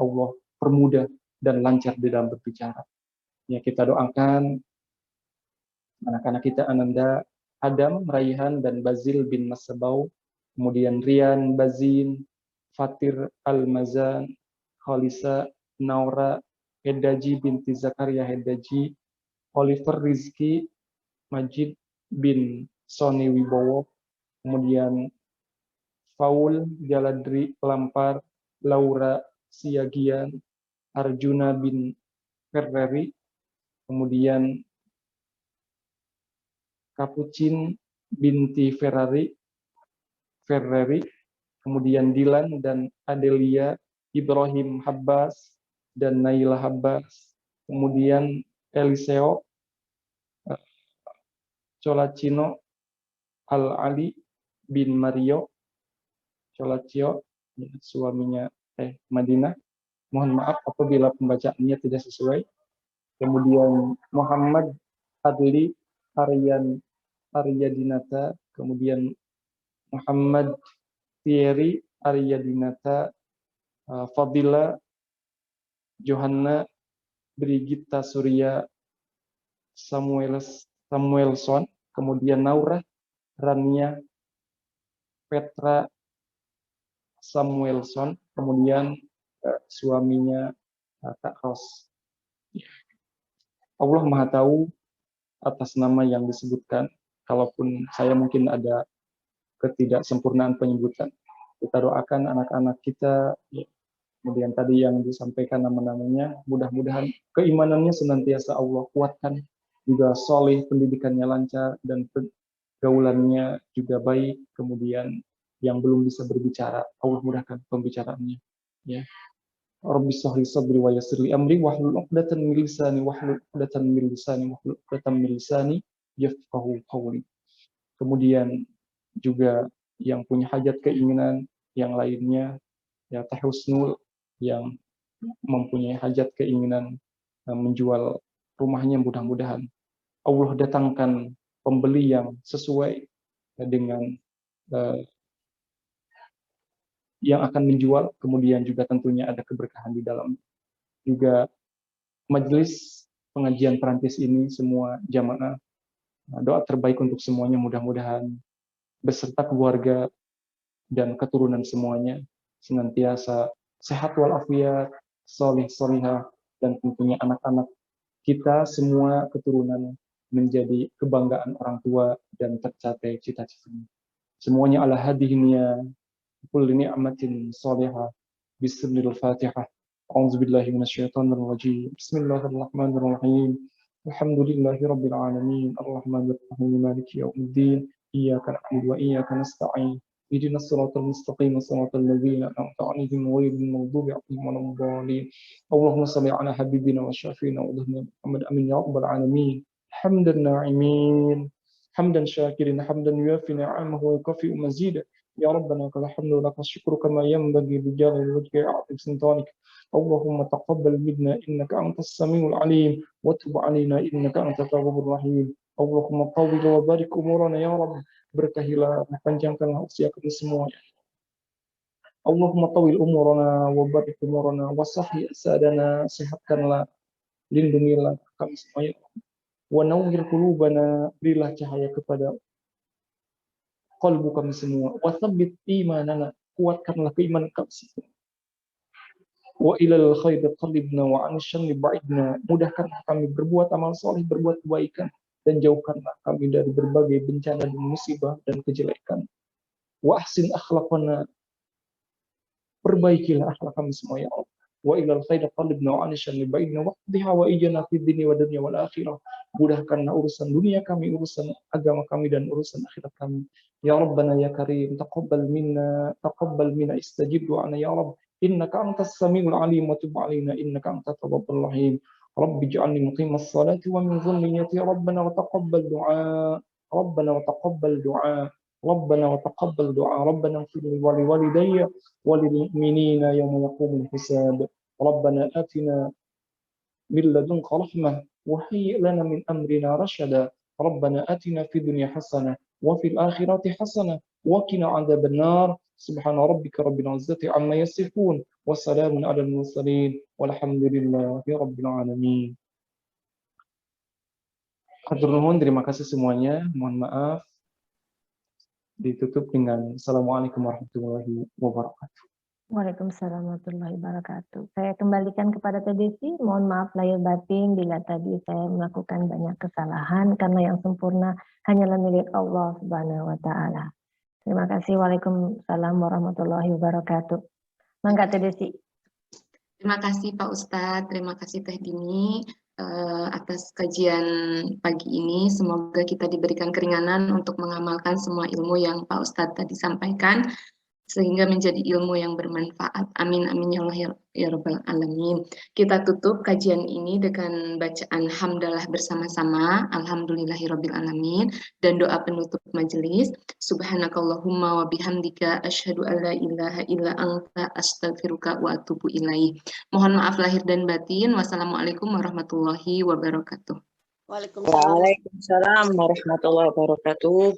Allah permudah dan lancar di dalam berbicara. Ya, kita doakan anak-anak kita Ananda, Adam, Raihan, dan Bazil bin Masabau, kemudian Rian, Bazin, Fatir Al-Mazan, Khalisa, Naura, Hedaji binti Zakaria Hedaji, Oliver Rizki, Majid bin Sony Wibowo, kemudian Faul Jaladri Lampar, Laura Siagian, Arjuna bin Ferrari, kemudian Capucin binti Ferrari, kemudian Dilan dan Adelia, Ibrahim Habbas dan Naila Habbas, kemudian Eliseo Colacino Al-Ali bin Mario Colacio, suaminya Madinah. Mohon maaf apabila pembacaannya tidak sesuai. kemudian Muhammad Adli Aryadinata, kemudian Muhammad Thierry Aryadinata, Fadila Johanna Brigita Surya Samuelson, kemudian Naura Rania Petra Samuelson, kemudian suaminya Kak Ros. Allah Maha Tahu atas nama yang disebutkan, kalaupun saya mungkin ada ketidaksempurnaan penyebutan. Kita doakan anak-anak kita, kemudian tadi yang disampaikan nama-namanya, mudah-mudahan keimanannya senantiasa Allah kuatkan, juga soleh, pendidikannya lancar, dan pergaulannya juga baik, kemudian yang belum bisa berbicara, Allah mudahkan pembicaraannya. Ya. Rabbi shrah li sadri wa yassir li amri wahlul 'uqdatam min lisani yafqahu qawli. Kemudian juga yang punya hajat keinginan yang lainnya, ya Teh Husnul yang mempunyai hajat keinginan menjual rumahnya, mudah-mudahan Allah datangkan pembeli yang sesuai dengan yang akan menjual, kemudian juga tentunya ada keberkahan di dalam. Juga majelis pengajian Perantis ini semua jamaah, doa terbaik untuk semuanya, mudah-mudahan beserta keluarga dan keturunan semuanya senantiasa sehat walafiat, soleh solihah, dan tentunya anak-anak kita semua keturunan menjadi kebanggaan orang tua dan tercapai cita-citanya. Semuanya ala hadihnya kulli ni'matin salihah. Bismillahirrahmanirrahim. A'udzubillahi minasyaitonirrajim. Bismillahirrahmanirrahim. Alhamdulillahirabbil alamin. Arrahmanirrahim. Maliki yaumiddin. Iyyaka na'budu wa iyyaka nasta'in. Ihdinas siratal mustaqim, siratal ladzina an'amta 'alaihim ghairil maghdubi 'alaihim waladdallin. Allahumma shalli 'ala habibina wa syafiina wa dhurna Muhammad amin ya rabbal alamin. Hamdan na'imin. حمدا شاكرين حمدا يوافي نعمه ويكافئ مزيدا يا ربنا لك الحمد ولك الشكر كما ينبغي بجلال وجهك وعظيم سلطانك اللهم تقبل منا انك انت السميع العليم وتب علينا انك انت التواب الرحيم اللهم طول وبارك امورنا يا رب berkahilah panjangkanlah usia kami semuanya Allahumma tawil umurana wa barik umurana wa sahhi asadana sehatkanlah lindungilah kami semuanya wa nawwir qulubana, berilah cahaya kepada qalbu kami semua, wa tsabbit imanana, kuatkanlah keimanan kami semua. Wa ilal khairi qalibna wa 'an syarri ba'idna, mudahkanlah kami berbuat amal saleh, berbuat kebaikan, dan jauhkanlah kami dari berbagai bencana dan musibah dan kejelekan. Wa ahsin akhlaqana, perbaikilah akhlak kami semua ya Allah. Wa ilal khairi qalibna wa 'an syarri ba'idna waqdi hawaijana fid dunya wa dunya wal akhirah. Mudahkanlah urusan dunia kami, urusan agama kami, dan urusan akhirat kami. Ya Rabbana ya Karim, taqabbal minna istajib du'ana ya Rabb. Innaka antas samiul alim wa tub alaina innaka antat tawwabur rahim. Rabbi ij'alni muqimas salati wa min dhurriyyati Rabbana wa taqabbal du'a. Rabbana wa taqabbal du'a. Rabbana wa taqabbal du'a. Rabbana ighfir li wa liwalidayya wa lil mu'minina yawma yaqumul hisab. Rabbana atina min ladunka rahmah وهيئ لنا من أمرنا رشدا ربنا آتنا في الدنيا حسنة وفي الآخرة حسنة وقنا عذاب النار سبحان ربك رب العزة عما يصفون وسلام على المرسلين والحمد لله رب العالمين. Hatur nuhun, terima kasih semuanya. Mohon maaf. Ditutup dengan Assalamualaikum warahmatullahi wabarakatuh. Waalaikumsalam warahmatullahi wabarakatuh. Saya kembalikan kepada Teh Desi. Mohon maaf lahir batin bila tadi saya melakukan banyak kesalahan karena yang sempurna hanyalah milik Allah Subhanahu wa taala. Terima kasih. Waalaikumsalam warahmatullahi wabarakatuh. Mangga Teh Desi. Terima kasih Pak Ustadz, terima kasih Teh Dini atas kajian pagi ini. Semoga kita diberikan keringanan untuk mengamalkan semua ilmu yang Pak Ustadz tadi sampaikan. sehingga menjadi ilmu yang bermanfaat. Amin amin ya Allah ya rabbal alamin. Kita tutup kajian ini dengan bacaan hamdalah bersama-sama. Alhamdulillahirabbil alamin, dan doa penutup majelis. Subhanakallahumma wa bihamdika asyhadu an la ilaha illa anta astaghfiruka wa atubu ilaik. Mohon maaf lahir dan batin. Wassalamualaikum warahmatullahi wabarakatuh. Waalaikumsalam warahmatullahi wabarakatuh.